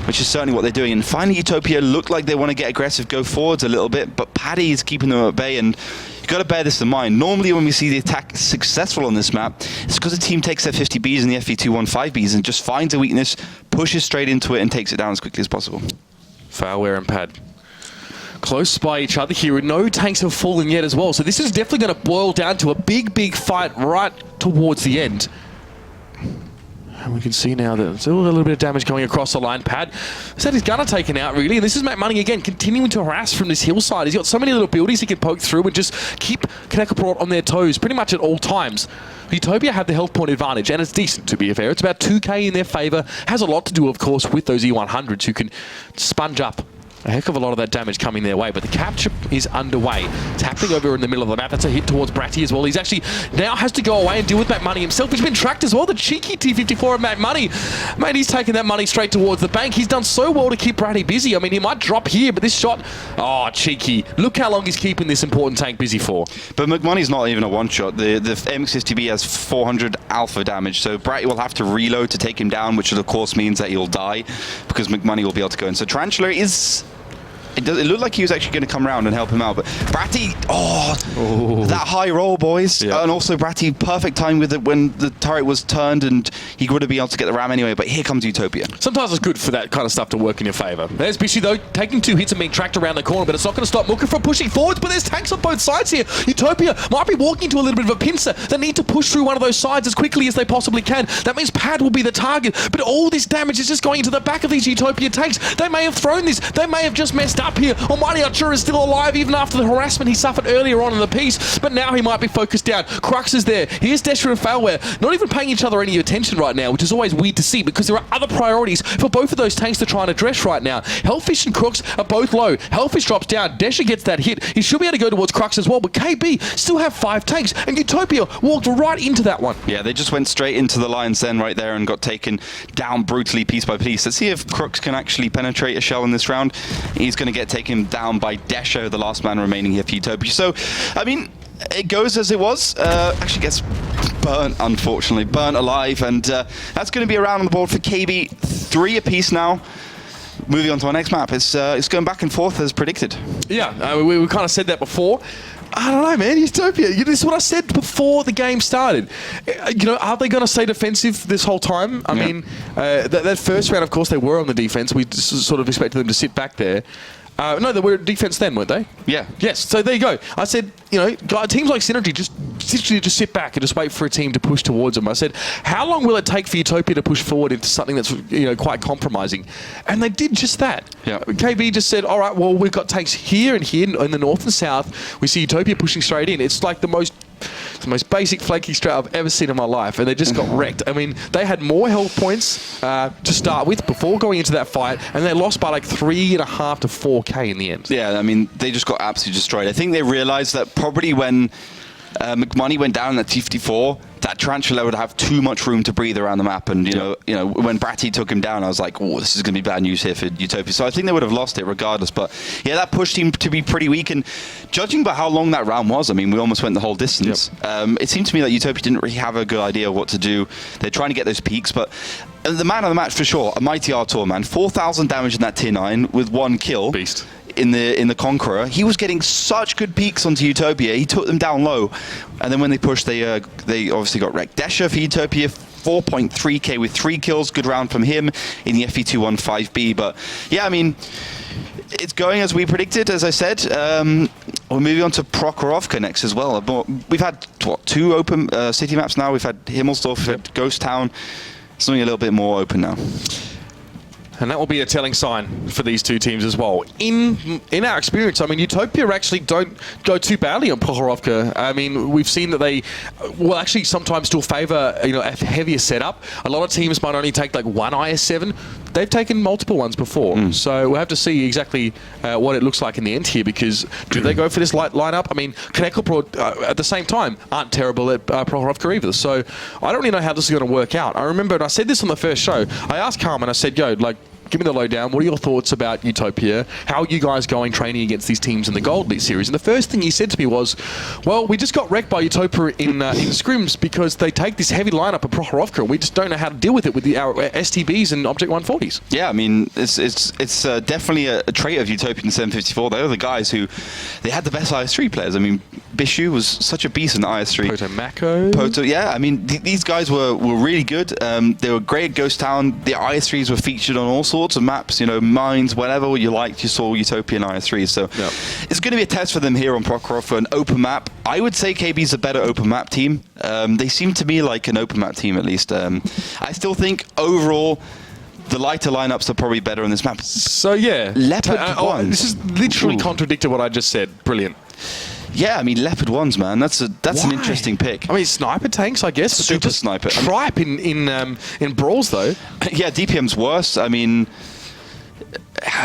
Speaker 2: which is certainly what they're doing. And finally, Utopia look like they want to get aggressive, go forwards a little bit, but Paddy is keeping them at bay, and you've got to bear this in mind. Normally, when we see the attack successful on this map, it's because the team takes their 50Bs and the FV215Bs and just finds a weakness, pushes straight into it, and takes it down as quickly as possible.
Speaker 1: Fairware and Pad close by each other here, and no tanks have fallen yet as well. So this is definitely going to boil down to a big fight right towards the end. And we can see now that there's still a little bit of damage going across the line. Pad has had his gunner taken out, really, and this is McMoney again, continuing to harass from this hillside. He's got so many little buildings he can poke through and just keep Knackebrod on their toes pretty much at all times. Utopia have the health point advantage, and it's decent, to be fair. It's about 2k in their favour. Has a lot to do, of course, with those E100s who can sponge up a heck of a lot of that damage coming their way, but the capture is underway. It's happening over in the middle of the map. That's a hit towards Bratty as well. He's actually now has to go away and deal with McMoney himself. He's been tracked as well. The cheeky T-54 of McMoney. Mate, he's taking that money straight towards the bank. He's done so well to keep Bratty busy. I mean, he might drop here, but this shot, oh, cheeky. Look how long he's keeping this important tank busy for.
Speaker 2: But McMoney's not even a one-shot. The MX-50B has 400 alpha damage, so Bratty will have to reload to take him down, which of course means that he'll die, because McMoney will be able to go in. So Tarantula is... It looked like he was actually going to come around and help him out, but Bratty, that high roll, boys. Yeah. And also Bratty, perfect time with it when the turret was turned, and he would have been able to get the ram anyway, but here comes Utopia.
Speaker 1: Sometimes it's good for that kind of stuff to work in your favour. There's Bishy, though, taking 2 hits and being tracked around the corner, but it's not going to stop Mooka from pushing forwards, but there's tanks on both sides here. Utopia might be walking into a little bit of a pincer. They need to push through one of those sides as quickly as they possibly can. That means Pad will be the target, but all this damage is just going into the back of these Utopia tanks. They may have thrown this. They may have just messed up here. Almighty Artur is still alive even after the harassment he suffered earlier on in the piece, but now he might be focused down. Crux is there. Here's Desher and Failware, not even paying each other any attention right now, which is always weird to see because there are other priorities for both of those tanks to try and address right now. Hellfish and Crux are both low. Hellfish drops down. Desher gets that hit. He should be able to go towards Crux as well, but KB still have 5 tanks, and Utopia walked right into that one.
Speaker 2: Yeah, they just went straight into the lion's den right there and got taken down brutally piece by piece. Let's see if Crux can actually penetrate a shell in this round. He's going to get taken down by Desher, the last man remaining here for Utopia. So, I mean, it goes as it was. Actually gets burnt, unfortunately. Burnt alive, and that's going to be a round on the board for KB. 3 apiece now. moving on to our next map. It's going back and forth as predicted.
Speaker 1: Yeah, we kind of said that before. I don't know, man. Utopia. This is what I said before the game started. Are they going to stay defensive this whole time? I mean, that first round, of course, they were on the defense. We sort of expected them to sit back there. No, they were defense then, weren't they?
Speaker 2: Yeah.
Speaker 1: Yes. So there you go. I said, teams like Synergy just sit back and just wait for a team to push towards them. I said, how long will it take for Utopia to push forward into something that's quite compromising? And they did just that.
Speaker 2: Yeah.
Speaker 1: KB just said, all right, well, we've got tanks here and here in the north and south. We see Utopia pushing straight in. It's like the most basic flanking strat I've ever seen in my life, and they just got wrecked. I mean, they had more health points to start with before going into that fight, and they lost by like 3.5 to 4k in the end.
Speaker 2: Yeah, I mean, they just got absolutely destroyed. I think they realized that probably when McMoney went down at T54, that Tarantula would have too much room to breathe around the map, and when Bratty took him down, I was like, oh, this is going to be bad news here for Utopia. So I think they would have lost it regardless. But yeah, that pushed him to be pretty weak, and judging by how long that round was, I mean, we almost went the whole distance. Yep. It seemed to me that Utopia didn't really have a good idea what to do. They're trying to get those peaks, but the man of the match for sure, a Mighty Artur, man, 4,000 damage in that tier 9 with 1 kill.
Speaker 1: Beast.
Speaker 2: In the Conqueror, he was getting such good peaks onto Utopia. He took them down low, and then when they pushed, they obviously got wrecked. Desha for Utopia, 4.3k with 3 kills. Good round from him in the FE215B. But yeah, I mean, it's going as we predicted. As I said, we're moving on to Prokhorovka next as well. We've had 2 open city maps now. We've had Himmelsdorf, we've had Ghost Town. Something a little bit more open now.
Speaker 1: And that will be a telling sign for these two teams as well. In our experience, I mean, Utopia actually don't go too badly on Prokhorovka. I mean, we've seen that they will actually sometimes still favour a heavier setup. A lot of teams might only take like 1 IS-7. They've taken multiple ones before. So we'll have to see exactly what it looks like in the end here, because do they go for this light lineup? I mean, Knackebrod at the same time aren't terrible at Prokhorovka either. So I don't really know how this is going to work out. I remember, and I said this on the first show, I asked Carmen, I said, give me the lowdown. What are your thoughts about Utopia? How are you guys going training against these teams in the Gold League series? And the first thing he said to me was, well, we just got wrecked by Utopia in scrims because they take this heavy lineup of Prokhorovka, and we just don't know how to deal with it with our STBs and Object 140s. Yeah,
Speaker 2: I mean, it's definitely a trait of Utopia in 754. They were the guys who, they had the best IS-3 players. I mean, Bishu was such a beast in the IS-3.
Speaker 1: Poto,
Speaker 2: yeah. I mean, these guys were really good. They were great at Ghost Town. The IS-3s were featured on all sorts of maps, mines, whatever you liked, you saw Utopian IS-3. So it's going to be a test for them here on Prokhorovka, an open map. I would say KB's a better open map team. They seem to me like an open map team, at least. I still think overall the lighter lineups are probably better on this map.
Speaker 1: So yeah,
Speaker 2: Leopard 1.
Speaker 1: This is literally contradicted what I just said. Brilliant.
Speaker 2: Yeah, I mean, Leopard 1s, man. That's an interesting pick.
Speaker 1: I mean, sniper tanks, I guess.
Speaker 2: Super sniper.
Speaker 1: Tripe in brawls, though.
Speaker 2: Yeah, DPM's worse. I mean,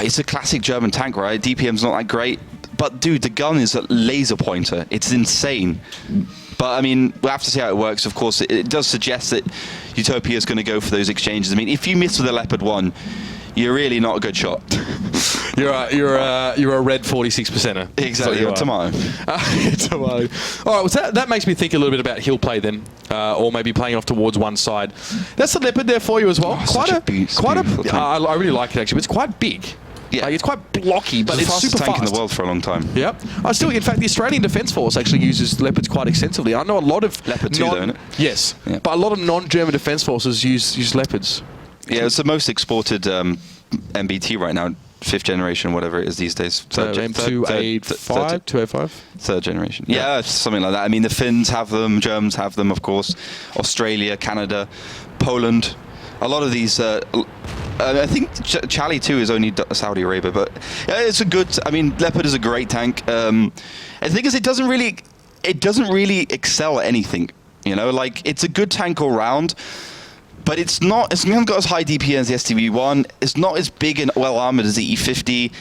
Speaker 2: it's a classic German tank, right? DPM's not that great. But, dude, the gun is a laser pointer. It's insane. But, I mean, we'll have to see how it works. Of course, it does suggest that Utopia is going to go for those exchanges. I mean, if you miss with a Leopard 1, you're really not a good shot.
Speaker 1: You're a red 46%er.
Speaker 2: Exactly. You're a tomato.
Speaker 1: Tomato. All right. Well, that makes me think a little bit about hill play then, or maybe playing off towards one side. That's the Leopard there for you as well. I really like it actually. But it's quite big.
Speaker 2: Yeah,
Speaker 1: it's quite blocky, but it's super
Speaker 2: tank
Speaker 1: fast.
Speaker 2: in the world for a long time.
Speaker 1: Yep. In fact, the Australian Defence Force actually uses Leopards quite extensively. I know a lot of
Speaker 2: Leopard 2, though, isn't it?
Speaker 1: Yes,
Speaker 2: yeah.
Speaker 1: But a lot of non-German defence forces use Leopards.
Speaker 2: Yeah, it's the most exported MBT right now, 5th generation, whatever it is these days.
Speaker 1: M285, 285?
Speaker 2: 3rd generation. Yeah, something like that. I mean, the Finns have them, Germans have them, of course. Australia, Canada, Poland. A lot of these... I think Charlie 2 is only Saudi Arabia, but it's a good... I mean, Leopard is a great tank. The thing is, it doesn't really excel at anything. It's a good tank all round, but it's not got as high DPM as the STB1. It's not as big and well armored as the E50.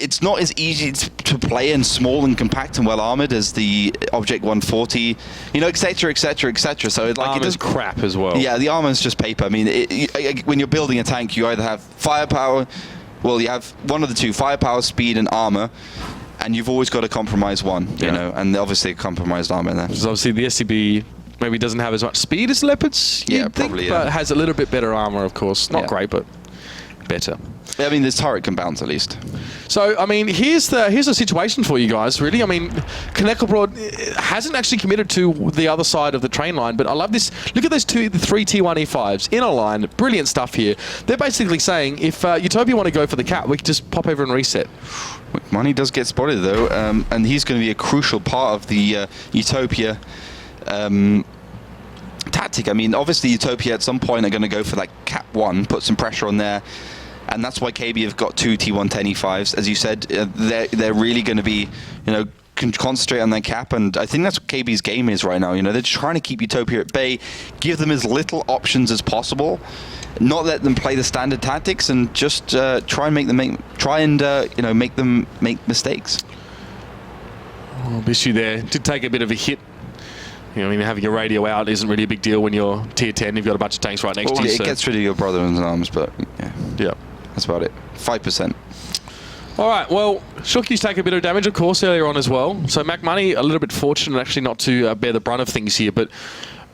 Speaker 2: It's not as easy to play and small and compact and well armored as the Object 140, etc., etc., etc. So it
Speaker 1: does crap as well.
Speaker 2: Yeah, the armor is just paper. I mean, when you're building a tank, you either have firepower. Well, you have one of the two: firepower, speed, and armor. And you've always got to compromise one, and obviously a compromised armor there.
Speaker 1: Because obviously the SCB maybe doesn't have as much speed as Leopards,
Speaker 2: probably,
Speaker 1: but has a little bit better armor, of course. Not great, but better.
Speaker 2: I mean, this turret can bounce at least.
Speaker 1: So, I mean, here's the situation for you guys, really. I mean, Knackebrod hasn't actually committed to the other side of the train line, but I love this. Look at those the 3 T1 E5s in a line. Brilliant stuff here. They're basically saying, if UTOPIA want to go for the cap, we can just pop over and reset.
Speaker 2: Money does get spotted, though, and he's going to be a crucial part of the UTOPIA tactic. I mean, obviously, UTOPIA at some point are going to go for that cap 1, put some pressure on there. And that's why KB have got 2 T110 E5s. As you said, they're really going to be, concentrate on their cap. And I think that's what KB's game is right now. They're trying to keep UTOPIA at bay, give them as little options as possible, not let them play the standard tactics, and just try and make them make mistakes.
Speaker 1: Oh, Bishu there did take a bit of a hit. Having your radio out isn't really a big deal when you're tier 10. You've got a bunch of tanks right next to you.
Speaker 2: It gets rid of your brother in arms, but
Speaker 1: yeah.
Speaker 2: That's about it. 5%.
Speaker 1: All right, well, Shooky's taken a bit of damage, of course, earlier on as well. So Mac Money, a little bit fortunate actually not to bear the brunt of things here. But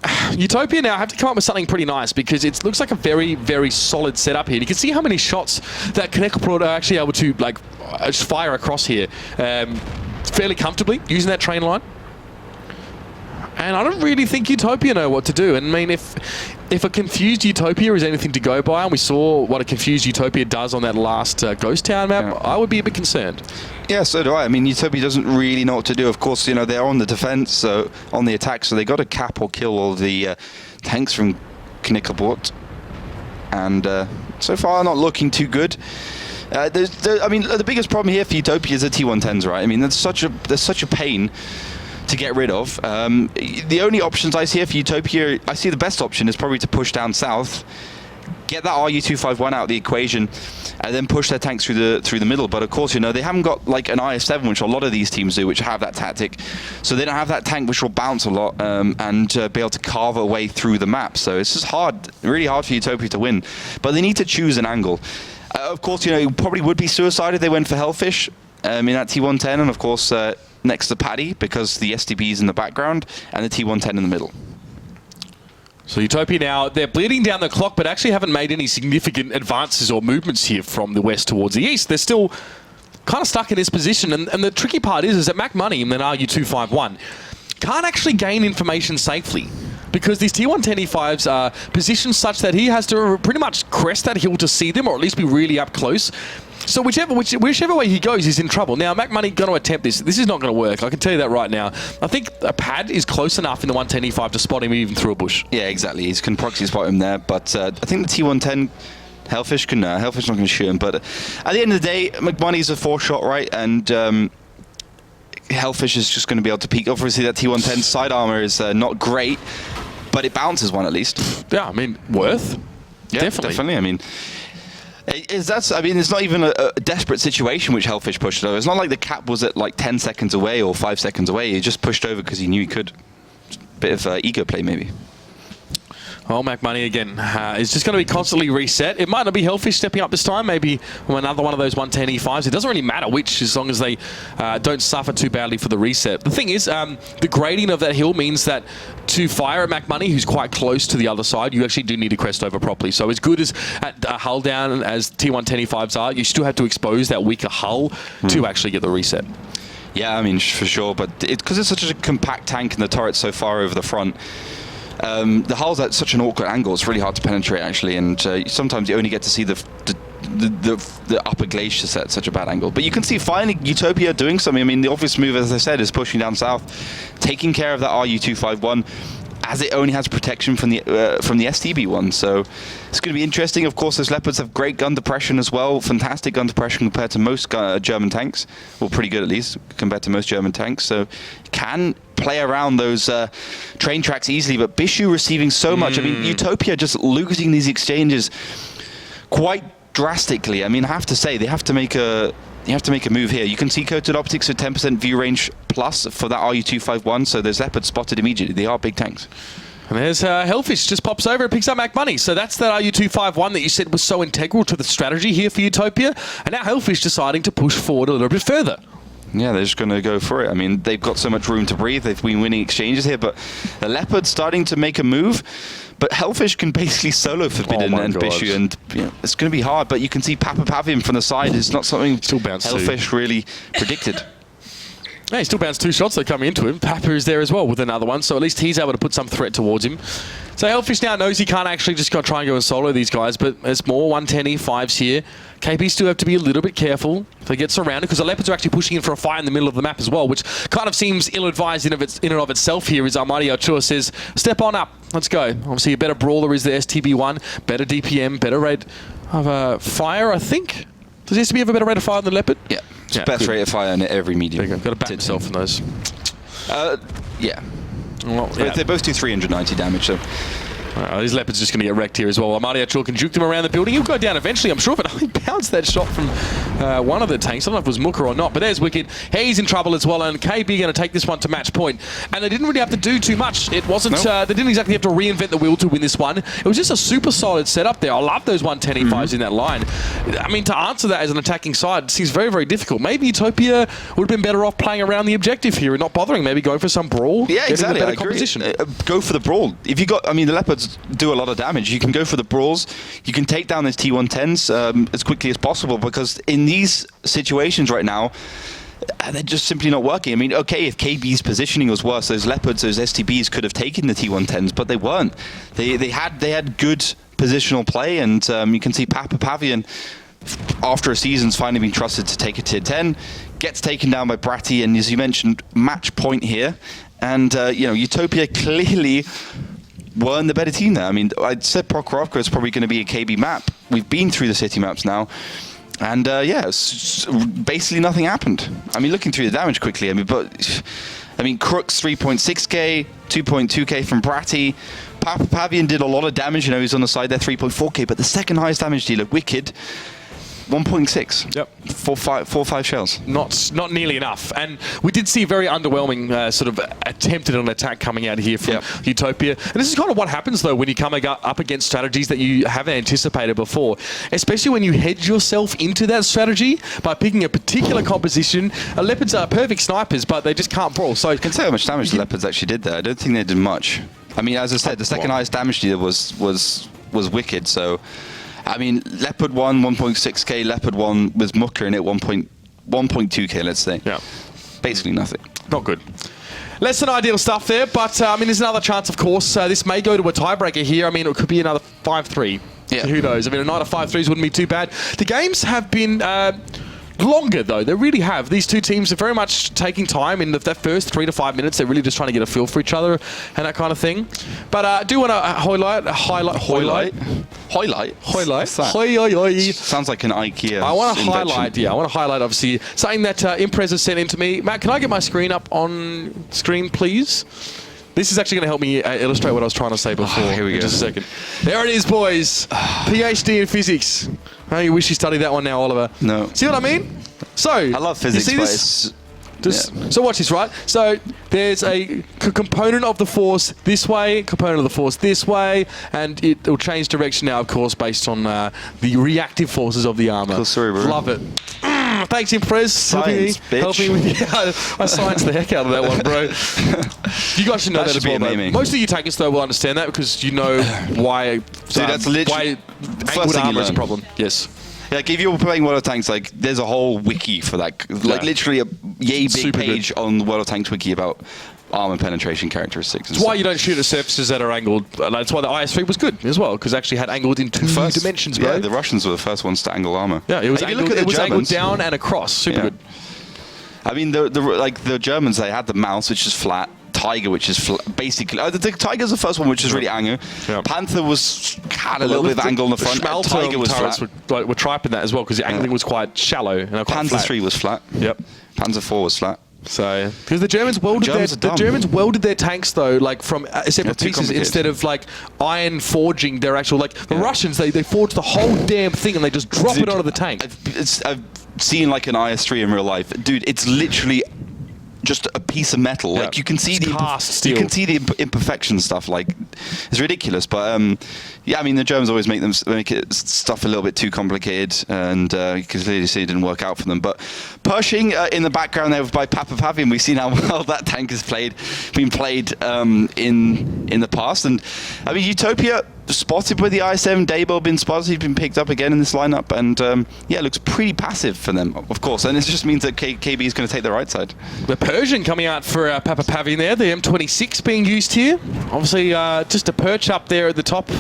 Speaker 1: UTOPIA now have to come up with something pretty nice, because it looks like a very, very solid setup here. You can see how many shots that Knackebrod are actually able to just fire across here fairly comfortably using that train line. And I don't really think UTOPIA know what to do. And I mean, if a confused UTOPIA is anything to go by, and we saw what a confused UTOPIA does on that last Ghost Town map, I would be a bit concerned.
Speaker 2: Yeah, so do I. I mean, UTOPIA doesn't really know what to do. Of course, they're on the defense, so on the attack, so they got to cap or kill all the tanks from Knackebrod. And so far, not looking too good. The biggest problem here for UTOPIA is the T110s, right? I mean, there's such a pain to get rid of. The only options I see here for UTOPIA, I see the best option is probably to push down south, get that RU-251 out of the equation, and then push their tanks through the middle. But of course, they haven't got like an IS-7, which a lot of these teams do, which have that tactic. So they don't have that tank which will bounce a lot and be able to carve a way through the map. So it's just really hard for UTOPIA to win. But they need to choose an angle. Of course, it probably would be suicide if they went for Hellfish in that T110, and of course next to Paddy, because the STB is in the background, and the T110 in the middle.
Speaker 1: So UTOPIA now, they're bleeding down the clock, but actually haven't made any significant advances or movements here from the west towards the east. They're still kind of stuck in this position, and the tricky part is that Mac Money and then RU-251 can't actually gain information safely, because these T110 E5s are positioned such that he has to pretty much crest that hill to see them, or at least be really up close. So whichever way he goes, he's in trouble. Now, Mac Money going to attempt this. This is not going to work. I can tell you that right now. I think a pad is close enough in the 110 E5 to spot him even through a bush.
Speaker 2: Yeah, exactly. He can proxy spot him there. But I think the T110, Hellfish can... Hellfish not going to shoot him. But at the end of the day, McMoney's a 4-shot, right? And Hellfish is just going to be able to peek. Obviously, that T110 side armor is not great, but it bounces one at least.
Speaker 1: Yeah, I mean, worth.
Speaker 2: Yeah, definitely. I mean... it's not even a desperate situation which Hellfish pushed over. It's not like the cap was at like 10 seconds away or 5 seconds away. He just pushed over because he knew he could. Bit of ego play, maybe.
Speaker 1: Oh, Mac Money again is just going to be constantly reset. It might not be Hellfish stepping up this time, maybe another one of those 110 E5s. It doesn't really matter which, as long as they don't suffer too badly for the reset. The thing is, the grading of that hill means that to fire at Mac Money, who's quite close to the other side, you actually do need to crest over properly. So as good as at hull down as T110 E5s are, you still have to expose that weaker hull to actually get the reset.
Speaker 2: Yeah, I mean, for sure, but because it's such a compact tank and the turret's so far over the front, the hull's at such an awkward angle, it's really hard to penetrate actually, and sometimes you only get to see the upper glacier set at such a bad angle. But you can see finally UTOPIA doing something. I mean, the obvious move, as I said, is pushing down south, taking care of that RU-251, as it only has protection from the STB one. So it's going to be interesting. Of course, those Leopards have great gun depression as well, fantastic gun depression compared to most German tanks. Well, pretty good at least compared to most German tanks. So can play around those train tracks easily. But Bishu receiving so much. I mean, UTOPIA just losing these exchanges quite drastically. I mean, I have to say, they have to make a move here. You can see coated optics with 10% view range plus for that RU-251, so there's Leopard spotted immediately. They are big tanks.
Speaker 1: And there's Hellfish just pops over and picks up Mac Money. So that's that RU-251 that you said was so integral to the strategy here for UTOPIA. And now Hellfish deciding to push forward a little bit further.
Speaker 2: Yeah, they're just going to go for it. I mean, they've got so much room to breathe. They've been winning exchanges here, but the Leopard's starting to make a move. But Hellfish can basically solo Forbidden and Bishu, and it's going to be hard. But you can see Papapavian from the side is not something Hellfish really predicted.
Speaker 1: Yeah, he still bounced 2 shots that coming into him. Papa is there as well with another one, so at least he's able to put some threat towards him. So Hellfish now knows he can't actually just try and go and solo these guys, but there's more 110 E5s here. KP still have to be a little bit careful if they get surrounded, because the Leopards are actually pushing in for a fight in the middle of the map as well, which kind of seems ill-advised in and of itself here, as Armadi Ochoa says, step on up, let's go. Obviously a better brawler is the STB1, better DPM, better rate of fire, I think. Does STB have a better rate of fire than the Leopard?
Speaker 2: Yeah, it's best rate of fire in every medium.
Speaker 1: There you go. Got to back himself in those.
Speaker 2: Yeah.
Speaker 1: Well,
Speaker 2: They both do 390 damage, so...
Speaker 1: These Leopards just going to get wrecked here as well. Armadi Ochoa can juke them around the building. He'll go down eventually, I'm sure, but he bounced that shot from one of the tanks. I don't know if it was Mooker or not, but there's Wicked. He's in trouble as well, and KB going to take this one to match point. And they didn't really have to do too much. It wasn't, they didn't exactly have to reinvent the wheel to win this one. It was just a super solid setup there. I love those 110 E5s in that line. I mean, to answer that as an attacking side seems very, very difficult. Maybe Utopia would have been better off playing around the objective here and not bothering, maybe going for some brawl.
Speaker 2: Yeah, exactly.
Speaker 1: A better composition.
Speaker 2: Go for the brawl. If you got, I mean, the Leopards do a lot of damage. You can go for the brawls. You can take down those T110s as quickly as possible, because in these situations right now, they're just simply not working. I mean, okay, if KB's positioning was worse, those Leopards, those STBs could have taken the T110s, but they weren't. They had good positional play, and you can see Papapavian, after a season's finally been trusted to take a tier 10, gets taken down by Bratty, and as you mentioned, match point here. And, you know, Utopia clearly weren't the better team there. I mean, I'd said Prokhorovka is probably going to be a KB map. We've been through the city maps now. And, yeah, basically nothing happened. I mean, looking through the damage quickly, I mean, Crooks 3.6k, 2.2k from Bratty. Papapavian did a lot of damage. You know, he's on the side there, 3.4k. But the second highest damage dealer, Wicked, 1.6.
Speaker 1: Yep.
Speaker 2: 4 or 5 shells.
Speaker 1: Not nearly enough. And we did see a very underwhelming sort of attempt at an attack coming out here from Utopia. And this is kind of what happens, though, when you come up against strategies that you haven't anticipated before. Especially when you hedge yourself into that strategy by picking a particular composition. Leopards are perfect snipers, but they just can't brawl. So
Speaker 2: you can say how much damage the Leopards actually did there. I don't think they did much. I mean, as I said, the second highest damage dealer was Wicked, so... I mean, Leopard 1, 1.6k, Leopard 1 with Mooker in it, 1.2k, let's say. Yeah. Basically nothing.
Speaker 1: Not good. Less than ideal stuff there, but I mean, there's another chance, of course. This may go to a tiebreaker here. I mean, it could be another 5-3. Yeah. So who knows? I mean, a night of 5-3s wouldn't be too bad. The games have been... longer, though. They really have. These two teams are very much taking time in that first 3 to 5 minutes. They're really just trying to get a feel for each other and that kind of thing. But I do want to highlight.
Speaker 2: Sounds like an IKEA.
Speaker 1: I want to highlight. Yeah, I want to highlight. Obviously, something that Imprez has sent in to me. Matt, can I get my screen up on screen, please? This is actually going to help me illustrate what I was trying to say before.
Speaker 2: Here we go.
Speaker 1: Just a second. There it is, boys. PhD in physics. Oh, you wish you studied that one now, Oliver.
Speaker 2: No.
Speaker 1: See what I mean? So
Speaker 2: I love physics,
Speaker 1: you see this? So watch this, right? So there's a component of the force this way, component of the force this way, and it will change direction now, of course, based on the reactive forces of the armor.
Speaker 2: Cool story, bro.
Speaker 1: Love it. Thanks, Imprez.
Speaker 2: Science,
Speaker 1: helping me. Yeah, I scienced the heck out of that one, bro. You guys should know that as well, though. Most of you takers, though, will understand that because you know why.
Speaker 2: That's literally
Speaker 1: angled armor is a problem. Yes.
Speaker 2: Like, if you're playing World of Tanks, like, there's a whole wiki for that. Like, literally a yay big page on the World of Tanks wiki about armor penetration characteristics.
Speaker 1: That's why you don't shoot at surfaces that are angled. That's why the IS-3 was good as well, because it actually had angled in two dimensions, bro.
Speaker 2: Yeah, the Russians were the first ones to angle armor.
Speaker 1: Yeah, it was, angled down and across. Super good.
Speaker 2: I mean, the Germans, they had the Mouse, which is flat. Tiger, which is basically... the Tiger's the first one, which is really angle. Yeah. Panther had a little bit of angle on the front. Tiger was flat.
Speaker 1: Were triping that as well, because the angling was quite shallow. And quite
Speaker 2: Panzer
Speaker 1: flat.
Speaker 2: 3 was flat.
Speaker 1: Yep.
Speaker 2: Panzer 4 was flat.
Speaker 1: So, because the Germans welded their tanks, though, like from separate pieces instead of like iron forging their actual, like the Russians, they forge the whole damn thing and they just drop it onto the tank.
Speaker 2: I've seen like an IS-3 in real life. Dude, it's literally just a piece of metal.
Speaker 1: Yeah.
Speaker 2: Like you can see
Speaker 1: It's cast steel.
Speaker 2: you can see the imperfection stuff. Like it's ridiculous. But yeah, I mean the Germans always make stuff a little bit too complicated, and you can clearly see it didn't work out for them. But Pershing in the background there by Papa Pavian, we've seen how well that tank has been played in the past. And I mean Utopia spotted with the i7, Dabo been spotted, he's been picked up again in this lineup, and yeah, it looks pretty passive for them, of course, and it just means that KB is going to take the right side.
Speaker 1: The Persian coming out for Papa Pavian there, the M26 being used here. Obviously, just a perch up there at the top,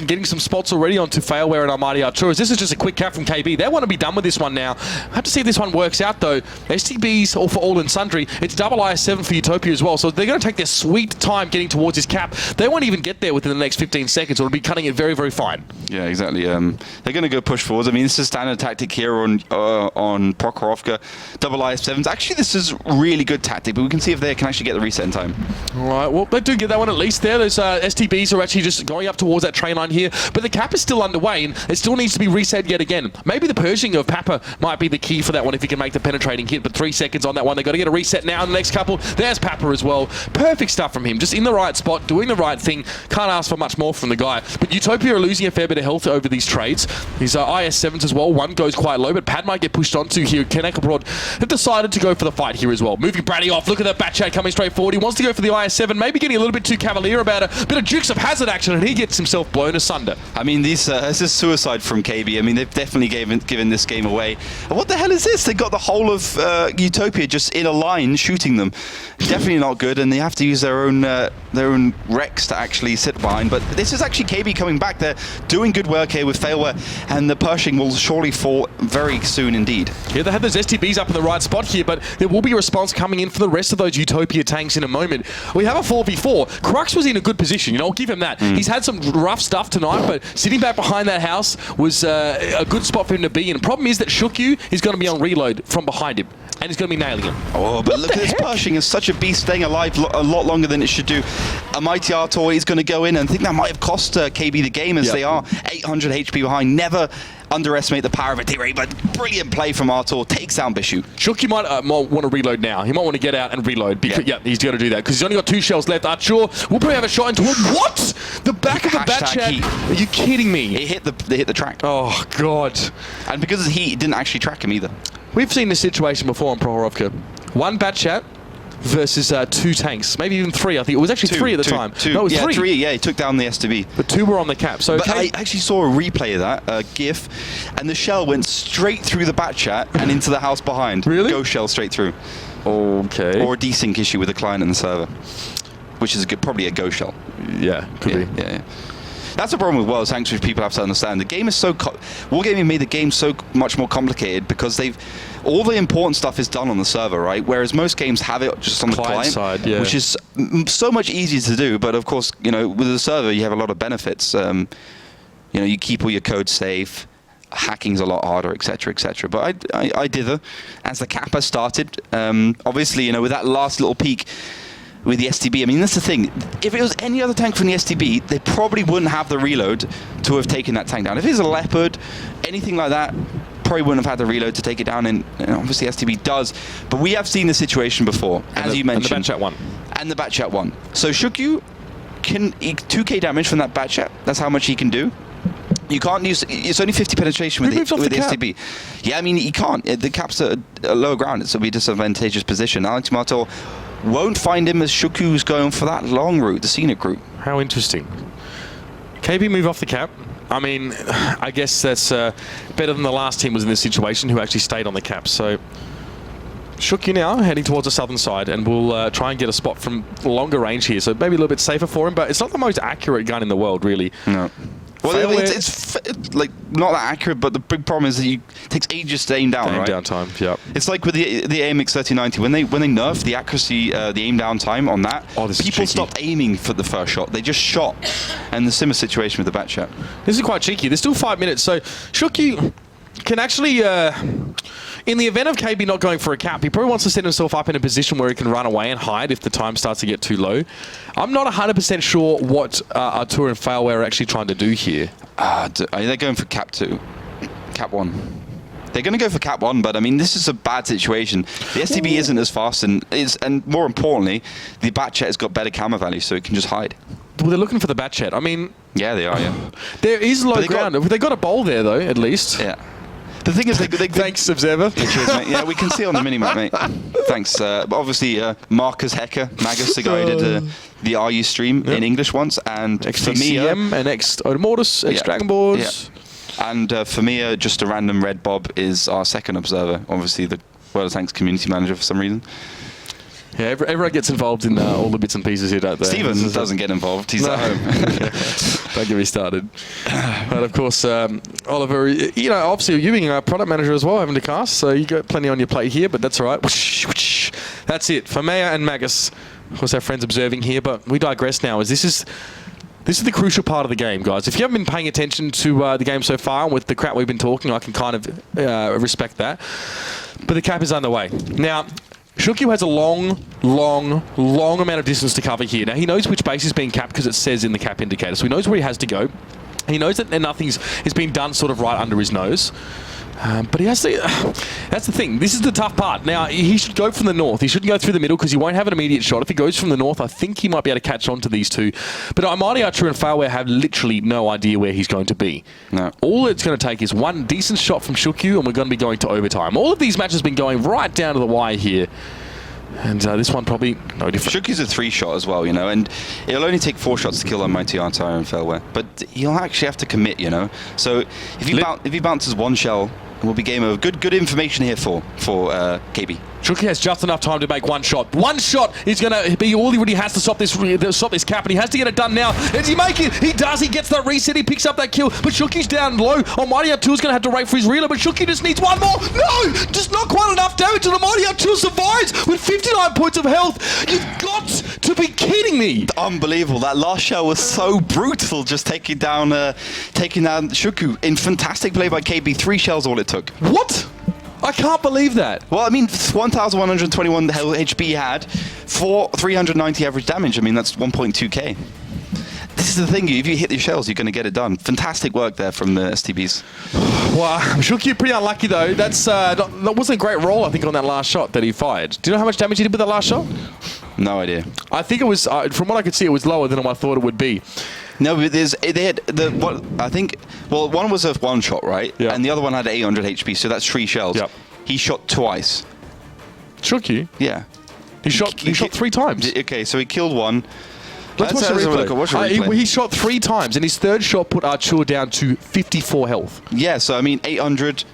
Speaker 1: getting some spots already onto Failware and Almighty Arturas. This is just a quick cap from KB. They want to be done with this one now. I have to see if this one works out, though. STBs all for all and sundry. It's double IS7 for Utopia as well, so they're going to take their sweet time getting towards this cap. They won't even get there within the next 15 seconds, or it'll be cutting it very, very fine.
Speaker 2: Yeah, exactly. They're going to go push forwards. I mean, this is standard tactic here on Prokhorovka. Double IS7s. Actually, this is really good tactic, but we can see if they can actually get the reset in time.
Speaker 1: All right, well, they do get that one at least there. Those STBs are actually just going up towards that train line here, but the cap is still underway, and it still needs to be reset yet again. Maybe the Pershing of Papa might be the key for that one if he can make the penetrating hit, but 3 seconds on that one. They've got to get a reset now in the next couple. There's Papa as well. Perfect stuff from him. Just in the right spot, doing the right thing. Can't ask for much more from the guy. But Utopia are losing a fair bit of health over these trades. These IS7s as well. One goes quite low, but Pad might get pushed onto here. Knackebrod have decided to go for the fight here as well. Moving Brady off. Look at that Batchat coming straight forward. He wants to go for the IS7, maybe getting a little bit too cavalier about a bit of Dukes of Hazzard action, and he gets himself blown asunder.
Speaker 2: I mean, this is suicide from KB. I mean, they've definitely given this game away. And what the hell is this? They got the whole of Utopia just in a line shooting them. Definitely not good, and they have to use their own Rex to actually sit behind. But this is actually KB coming back. They're doing good work here with Failware, and the Pershing will surely fall very soon indeed.
Speaker 1: Yeah, they have those STBs up in the right spot here, but there will be a response coming in for the rest of those Utopia tanks in a moment. We have a 4v4. Crux was in a good position, you know, I'll give him that. He's had some rough stuff tonight, but sitting back behind that house was a good spot for him to be in. The problem is that Shukyu is going to be on reload from behind him, and he's going to be nailing him.
Speaker 2: Oh, but look at this Pershing. Is such a beast, staying alive a lot longer than it should do. A Mighty Artor is going to go in, and I think that might have cost KB the game, as they are 800 HP behind. Never underestimate the power of a T-Ray, but brilliant play from Artor. Takes down Bishu.
Speaker 1: Shukyu might want to reload now. He might want to get out and reload. Because, yeah, he's got to do that, because he's only got 2 shells left. Archer will probably have a shot into it. What? The back of the Batchat? Are you kidding me?
Speaker 2: They hit the track.
Speaker 1: Oh, God.
Speaker 2: And because of the heat, it didn't actually track him either.
Speaker 1: We've seen this situation before on Prokhorovka. 1 Batchat versus 2 tanks, maybe even 3. I think it was actually 3 at the time.
Speaker 2: No, it was 3. Yeah, he took down the STB.
Speaker 1: But 2 were on the cap. So
Speaker 2: but I actually saw a replay of that GIF, and the shell went straight through the Batchat and into the house behind.
Speaker 1: Really?
Speaker 2: Go shell straight through.
Speaker 1: Okay.
Speaker 2: Or a desync issue with the client and the server, which is probably a go shell.
Speaker 1: Yeah, could be.
Speaker 2: Yeah. That's the problem with World Tanks, which people have to understand. The game is so Wargaming made the game so much more complicated because all the important stuff is done on the server, right? Whereas most games have it just on the client
Speaker 1: side, yeah.
Speaker 2: which is so much easier to do. But of course, you know, with the server, you have a lot of benefits. You know, you keep all your code safe. Hacking's a lot harder, etc., etc. But I dither as the Kappa started. Obviously, you know, with that last little peak with the STB, I mean, that's the thing. If it was any other tank from the STB, they probably wouldn't have the reload to have taken that tank down. If it was a Leopard, anything like that, probably wouldn't have had the reload to take it down, and obviously STB does. But we have seen the situation before, as you mentioned.
Speaker 1: And the Batchat won.
Speaker 2: And the Batchat won. So Shukyu can 2k damage from that Batchat. That's how much he can do. You can't use. It's only 50 penetration with the STB. Yeah, I mean, he can't. The cap's at a lower ground. It's a be disadvantageous position. Alex Martel won't find him as Shukyu's going for that long route, the scenic route.
Speaker 1: How interesting. KB move off the cap. I mean, I guess that's better than the last team was in this situation who actually stayed on the cap. So Shukyu now heading towards the southern side, and we'll try and get a spot from longer range here. So maybe a little bit safer for him, but it's not the most accurate gun in the world, really.
Speaker 2: No. Well, it's like not that accurate, but the big problem is that it takes ages to aim down, right?
Speaker 1: Aim down time, yeah.
Speaker 2: It's like with the AMX 3090, when they nerfed the accuracy, the aim down time on that, people stopped aiming for the first shot. They just shot, and the similar situation with the Batchat.
Speaker 1: This is quite cheeky. There's still 5 minutes, so Shukyu can actually, in the event of KB not going for a cap, he probably wants to set himself up in a position where he can run away and hide if the time starts to get too low. I'm not 100% sure what Artur and Failware are actually trying to do here.
Speaker 2: They're going for cap 2. Cap 1. They're going to go for cap 1, but I mean, this is a bad situation. The STB isn't as fast, and more importantly, the Batchet has got better camera value, so it can just hide.
Speaker 1: Well, they're looking for the Batchet. I mean...
Speaker 2: Yeah, they are, yeah.
Speaker 1: There is low ground. They got a bowl there, though, at least.
Speaker 2: Yeah. The thing is,
Speaker 1: thanks, Observer.
Speaker 2: Yeah, cheers, mate. Yeah, we can see on the mini-map, mate. Thanks. But obviously, Marcus Hecker, Magus, the guy who did the RU stream in English once, and
Speaker 1: XTCM and X-Automortus, X-Dragonboards.
Speaker 2: Yeah. And Famia, just a random red bob, is our second observer. Obviously, the World of Tanks community manager for some reason.
Speaker 1: Yeah, everyone gets involved in all the bits and pieces here, don't they?
Speaker 2: Steven doesn't get involved. He's at home.
Speaker 1: Don't get me started. But of course, Oliver, obviously you being a product manager as well, having to cast, so you got plenty on your plate here, but that's all right. That's it. Famea and Magus, of course, our friends observing here, but we digress now, as this is the crucial part of the game, guys. If you haven't been paying attention to the game so far, with the crap we've been talking, I can kind of respect that. But the cap is underway. Now, Shukyu has a long amount of distance to cover here. Now, he knows which base is being capped because it says in the cap indicator, so he knows where he has to go. He knows that nothing is being done sort of right under his nose. But he has to... that's the thing. This is the tough part. Now, he should go from the north. He shouldn't go through the middle because he won't have an immediate shot. If he goes from the north, I think he might be able to catch on to these two. But Mighty Archer and Fairware have literally no idea where he's going to be. No. All it's going to take is one decent shot from Shukyu, and we're going to be going to overtime. All of these matches have been going right down to the wire here. And this one probably no different.
Speaker 2: Shukyu's a 3-shot as well, and it'll only take 4 shots to kill on Mighty Archer and Fairware. But he'll actually have to commit, So if he bounces 1 shell, it will be game over. Good information here for KB.
Speaker 1: Shukyu has just enough time to make 1 shot. 1 shot is going to be all he really has to stop this cap, and he has to get it done now. Does he make it? He does. He gets that reset. He picks up that kill, but Shukyu's down low. Mighty Archer is going to have to wait for his reeler, but Shukyu just needs 1 more. No! Just not quite enough damage, and Mighty Archer survives with 59 points of health. You've got to be kidding me.
Speaker 2: Unbelievable. That last shell was so brutal, just taking down Shukyu. In fantastic play by KB. 3 shells all it took.
Speaker 1: What? I can't believe that.
Speaker 2: Well, I mean, 1,121 HP he had, 390 average damage. I mean, that's 1.2k. This is the thing, if you hit your shells, you're going to get it done. Fantastic work there from the STBs.
Speaker 1: Well, I'm sure you're pretty unlucky, though. That wasn't a great roll, I think, on that last shot that he fired. Do you know how much damage he did with that last shot?
Speaker 2: No idea.
Speaker 1: I think it was, from what I could see, it was lower than I thought it would be.
Speaker 2: No, but one was a 1 shot, right? Yeah. And the other one had 800 HP, so that's 3 shells. Yep. He shot twice.
Speaker 1: Shukyu?
Speaker 2: Yeah.
Speaker 1: He shot 3 times.
Speaker 2: Okay, so he killed 1.
Speaker 1: Let's watch the replay. He shot 3 times, and his 3rd shot put Archer down to 54 health.
Speaker 2: Yeah, so I mean, 800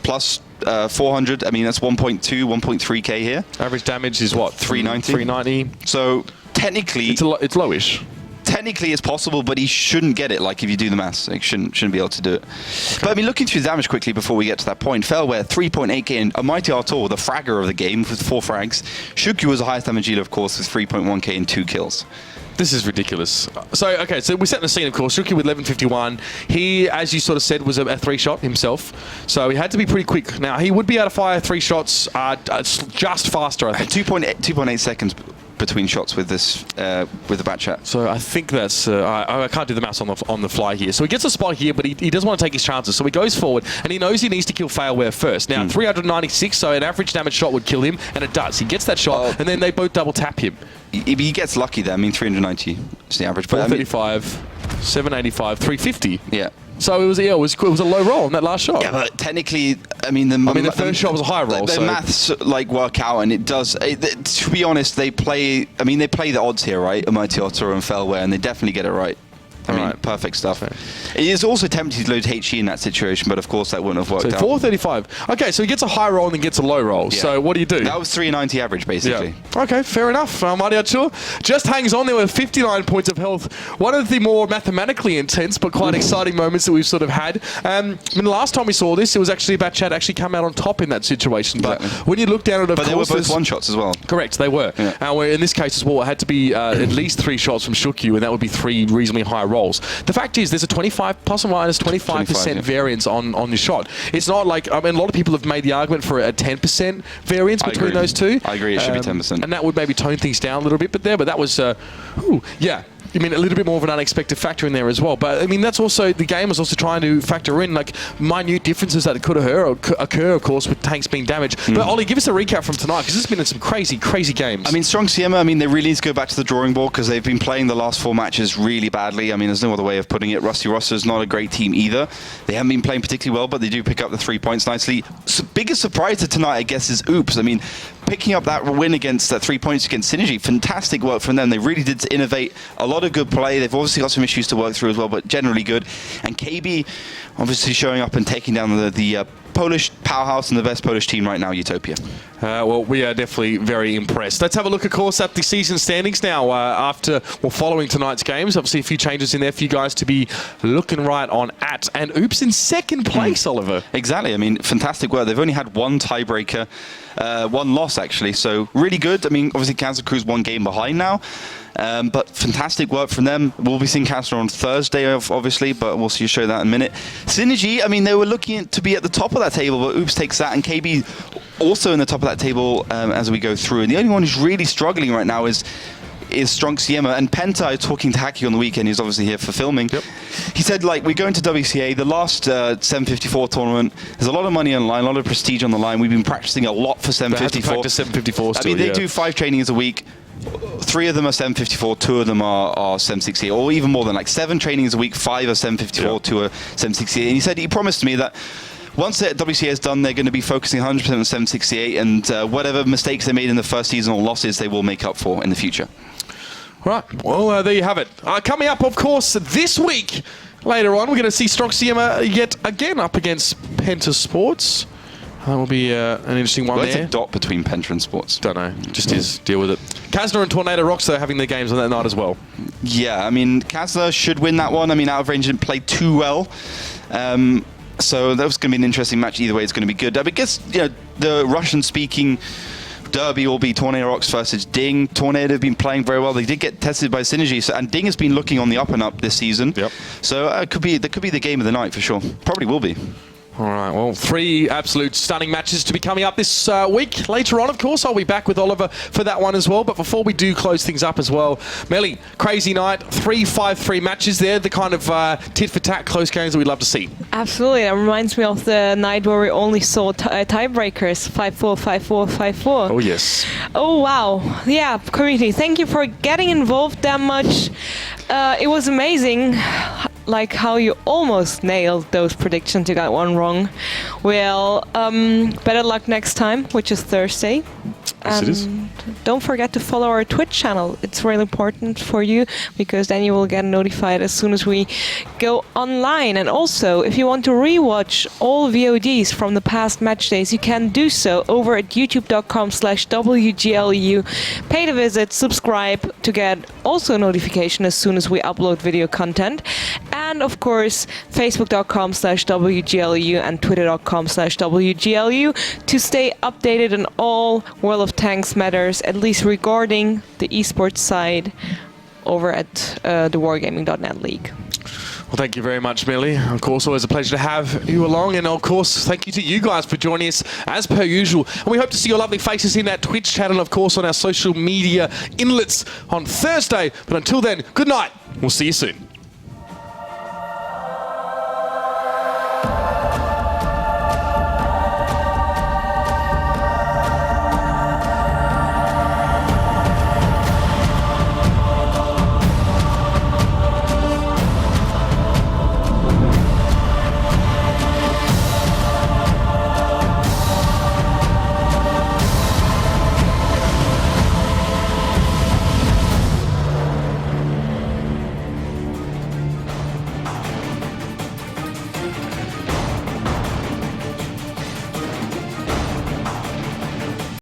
Speaker 2: plus 400. I mean, that's 1.2, 1.3k here.
Speaker 1: Average damage is what?
Speaker 2: 390.
Speaker 1: 390.
Speaker 2: So technically,
Speaker 1: it's lowish.
Speaker 2: Technically, it's possible, but he shouldn't get it. Like if you do the maths, he shouldn't be able to do it. Okay. But I mean, looking through the damage quickly before we get to that point, Fairware 3.8k and a Mighty Archer, the fragger of the game with 4 frags. Shukyu was the highest damage dealer, of course, with 3.1k and 2 kills.
Speaker 1: This is ridiculous. So we're setting the scene, of course. Shukyu with 1151. He, as you sort of said, was a 3-shot himself. So he had to be pretty quick. Now, he would be able to fire 3 shots just faster, I think.
Speaker 2: 2.8 seconds between shots with this with the Batchet.
Speaker 1: So I think that's I can't do the maths on the fly here. So he gets a spot here, but he doesn't want to take his chances. So he goes forward, and he knows he needs to kill Fairware first. Now 396, so an average damage shot would kill him, and it does. He gets that shot, and then they both double tap him.
Speaker 2: He gets lucky there. I mean, 390 is the average.
Speaker 1: 435, 785, 350.
Speaker 2: Yeah.
Speaker 1: So it was a low roll on that last shot.
Speaker 2: Yeah, but technically, I mean,
Speaker 1: the first shot was a high roll.
Speaker 2: The maths work out, and it does. To be honest, they play the odds here, right? Mighty Archer and Fairware, and they definitely get it right. I mean, perfect stuff. Okay. It is also tempting to load HE in that situation, but of course that wouldn't have worked out.
Speaker 1: 435. Okay, so he gets a high roll and then gets a low roll. Yeah. So what do you do?
Speaker 2: That was 390 average, basically.
Speaker 1: Yeah. Okay, fair enough. Mighty Archer just hangs on there with 59 points of health. One of the more mathematically intense but quite exciting moments that we've sort of had. I mean, the last time we saw this, it was actually Batchet actually come out on top in that situation. Exactly. But when you look down at it,
Speaker 2: but they were both 1-shots as well.
Speaker 1: Correct, they were. Yeah. Where in this case as well, it had to be at least 3 shots from Shukyu, and that would be 3 reasonably high rolls. The fact is, there's a 25 plus or minus 25% variance on the shot. It's not like, I mean, a lot of people have made the argument for a 10% variance between those two.
Speaker 2: I agree, it should be 10%.
Speaker 1: And that would maybe tone things down a little bit, but that was, yeah. I mean, a little bit more of an unexpected factor in there as well. But I mean, that's also, the game was also trying to factor in like minute differences that could occur, of course, with tanks being damaged. But Ollie, give us a recap from tonight, because this has been some crazy, crazy games.
Speaker 2: I mean, Strong Siema, I mean, they really need to go back to the drawing board, because they've been playing the last 4 matches really badly. I mean, there's no other way of putting it. Rusty Roster's not a great team either. They haven't been playing particularly well, but they do pick up the 3 points nicely. So biggest surprise of tonight, I guess, is Oops. I mean, picking up that win against 3 points against Synergy, fantastic work from them. They really did innovate, a lot of good play. They've obviously got some issues to work through as well, but generally good. And KB obviously showing up and taking down the Polish powerhouse and the best Polish team right now, Utopia.
Speaker 1: Well, we are definitely very impressed. Let's have a look, of course, at the season standings now following tonight's games. Obviously, a few changes in there for you guys to be looking right on at. And Oops in second place, Oliver.
Speaker 2: Exactly. I mean, fantastic work. They've only had 1 tiebreaker, 1 loss, actually. So really good. I mean, obviously, Kansas Crew's 1 game behind now. But fantastic work from them. We'll be seeing Castor on Thursday, obviously, but we'll show that in a minute. Synergy, I mean, they were looking to be at the top of that table, but Oops takes that, and KB also in the top of that table as we go through. And the only one who's really struggling right now is Strong Siema. And Penta, talking to Haki on the weekend, he's obviously here for filming. Yep. He said, like, we're going to WCA, the last 754 tournament. There's a lot of money on the line, a lot of prestige on the line. We've been practicing a lot for 754. They have to
Speaker 1: practice 754 still,
Speaker 2: I mean, they do 5 trainings a week. 3 of them are 754, 2 of them are 768, or even more than like 7 trainings a week, 5 are 754, 2 are 768. And he said, he promised me that once the WCA is done, they're going to be focusing 100% on 768, and whatever mistakes they made in the first season or losses, they will make up for in the future.
Speaker 1: Right, well, there you have it. Coming up, of course, this week, later on, we're going to see Strong Siema yet again up against Penta Sports. That will be an interesting one there.
Speaker 2: It's a dot between Penta and Sports.
Speaker 1: Don't know. Just is. Deal with it. Kazna and Tornado Rocks, though, having their games on that night as well.
Speaker 2: Yeah, I mean, Kazna should win that one. I mean, Out of Range didn't play too well. So that was going to be an interesting match. Either way, it's going to be good. I guess, you know, the Russian-speaking derby will be Tornado Rocks versus Ding. Tornado have been playing very well. They did get tested by Synergy, and Ding has been looking on the up and up this season. Yep. So that could be the game of the night for sure. Probably will be.
Speaker 1: All right, well, 3 absolute stunning matches to be coming up this week. Later on, of course, I'll be back with Oliver for that one as well. But before we do close things up as well, Melly, crazy night, 3-5-3 matches there, the kind of tit-for-tat close games that we'd love to see.
Speaker 3: Absolutely. That reminds me of the night where we only saw tiebreakers, 5-4, 5-4, 5-4.
Speaker 1: Oh, yes.
Speaker 3: Oh, wow. Yeah, community, thank you for getting involved that much. It was amazing, like how you almost nailed those predictions. You got one wrong. Well, better luck next time, which is Thursday.
Speaker 1: Yes, it is.
Speaker 3: Don't forget to follow our Twitch channel. It's really important for you, because then you will get notified as soon as we go online. And also, if you want to rewatch all VODs from the past match days, you can do so over at youtube.com/WGLEU. Pay to visit, subscribe to get also a notification as soon as we upload video content. And of course, facebook.com/WGLEU and twitter.com/WGLEU to stay updated on all World of Tanks matters, at least regarding the esports side over at the wargaming.net league.
Speaker 1: Well, thank you very much, Millie. Of course, always a pleasure to have you along. And of course, thank you to you guys for joining us as per usual. And we hope to see your lovely faces in that Twitch channel, of course, on our social media inlets on Thursday. But until then, good night. We'll see you soon.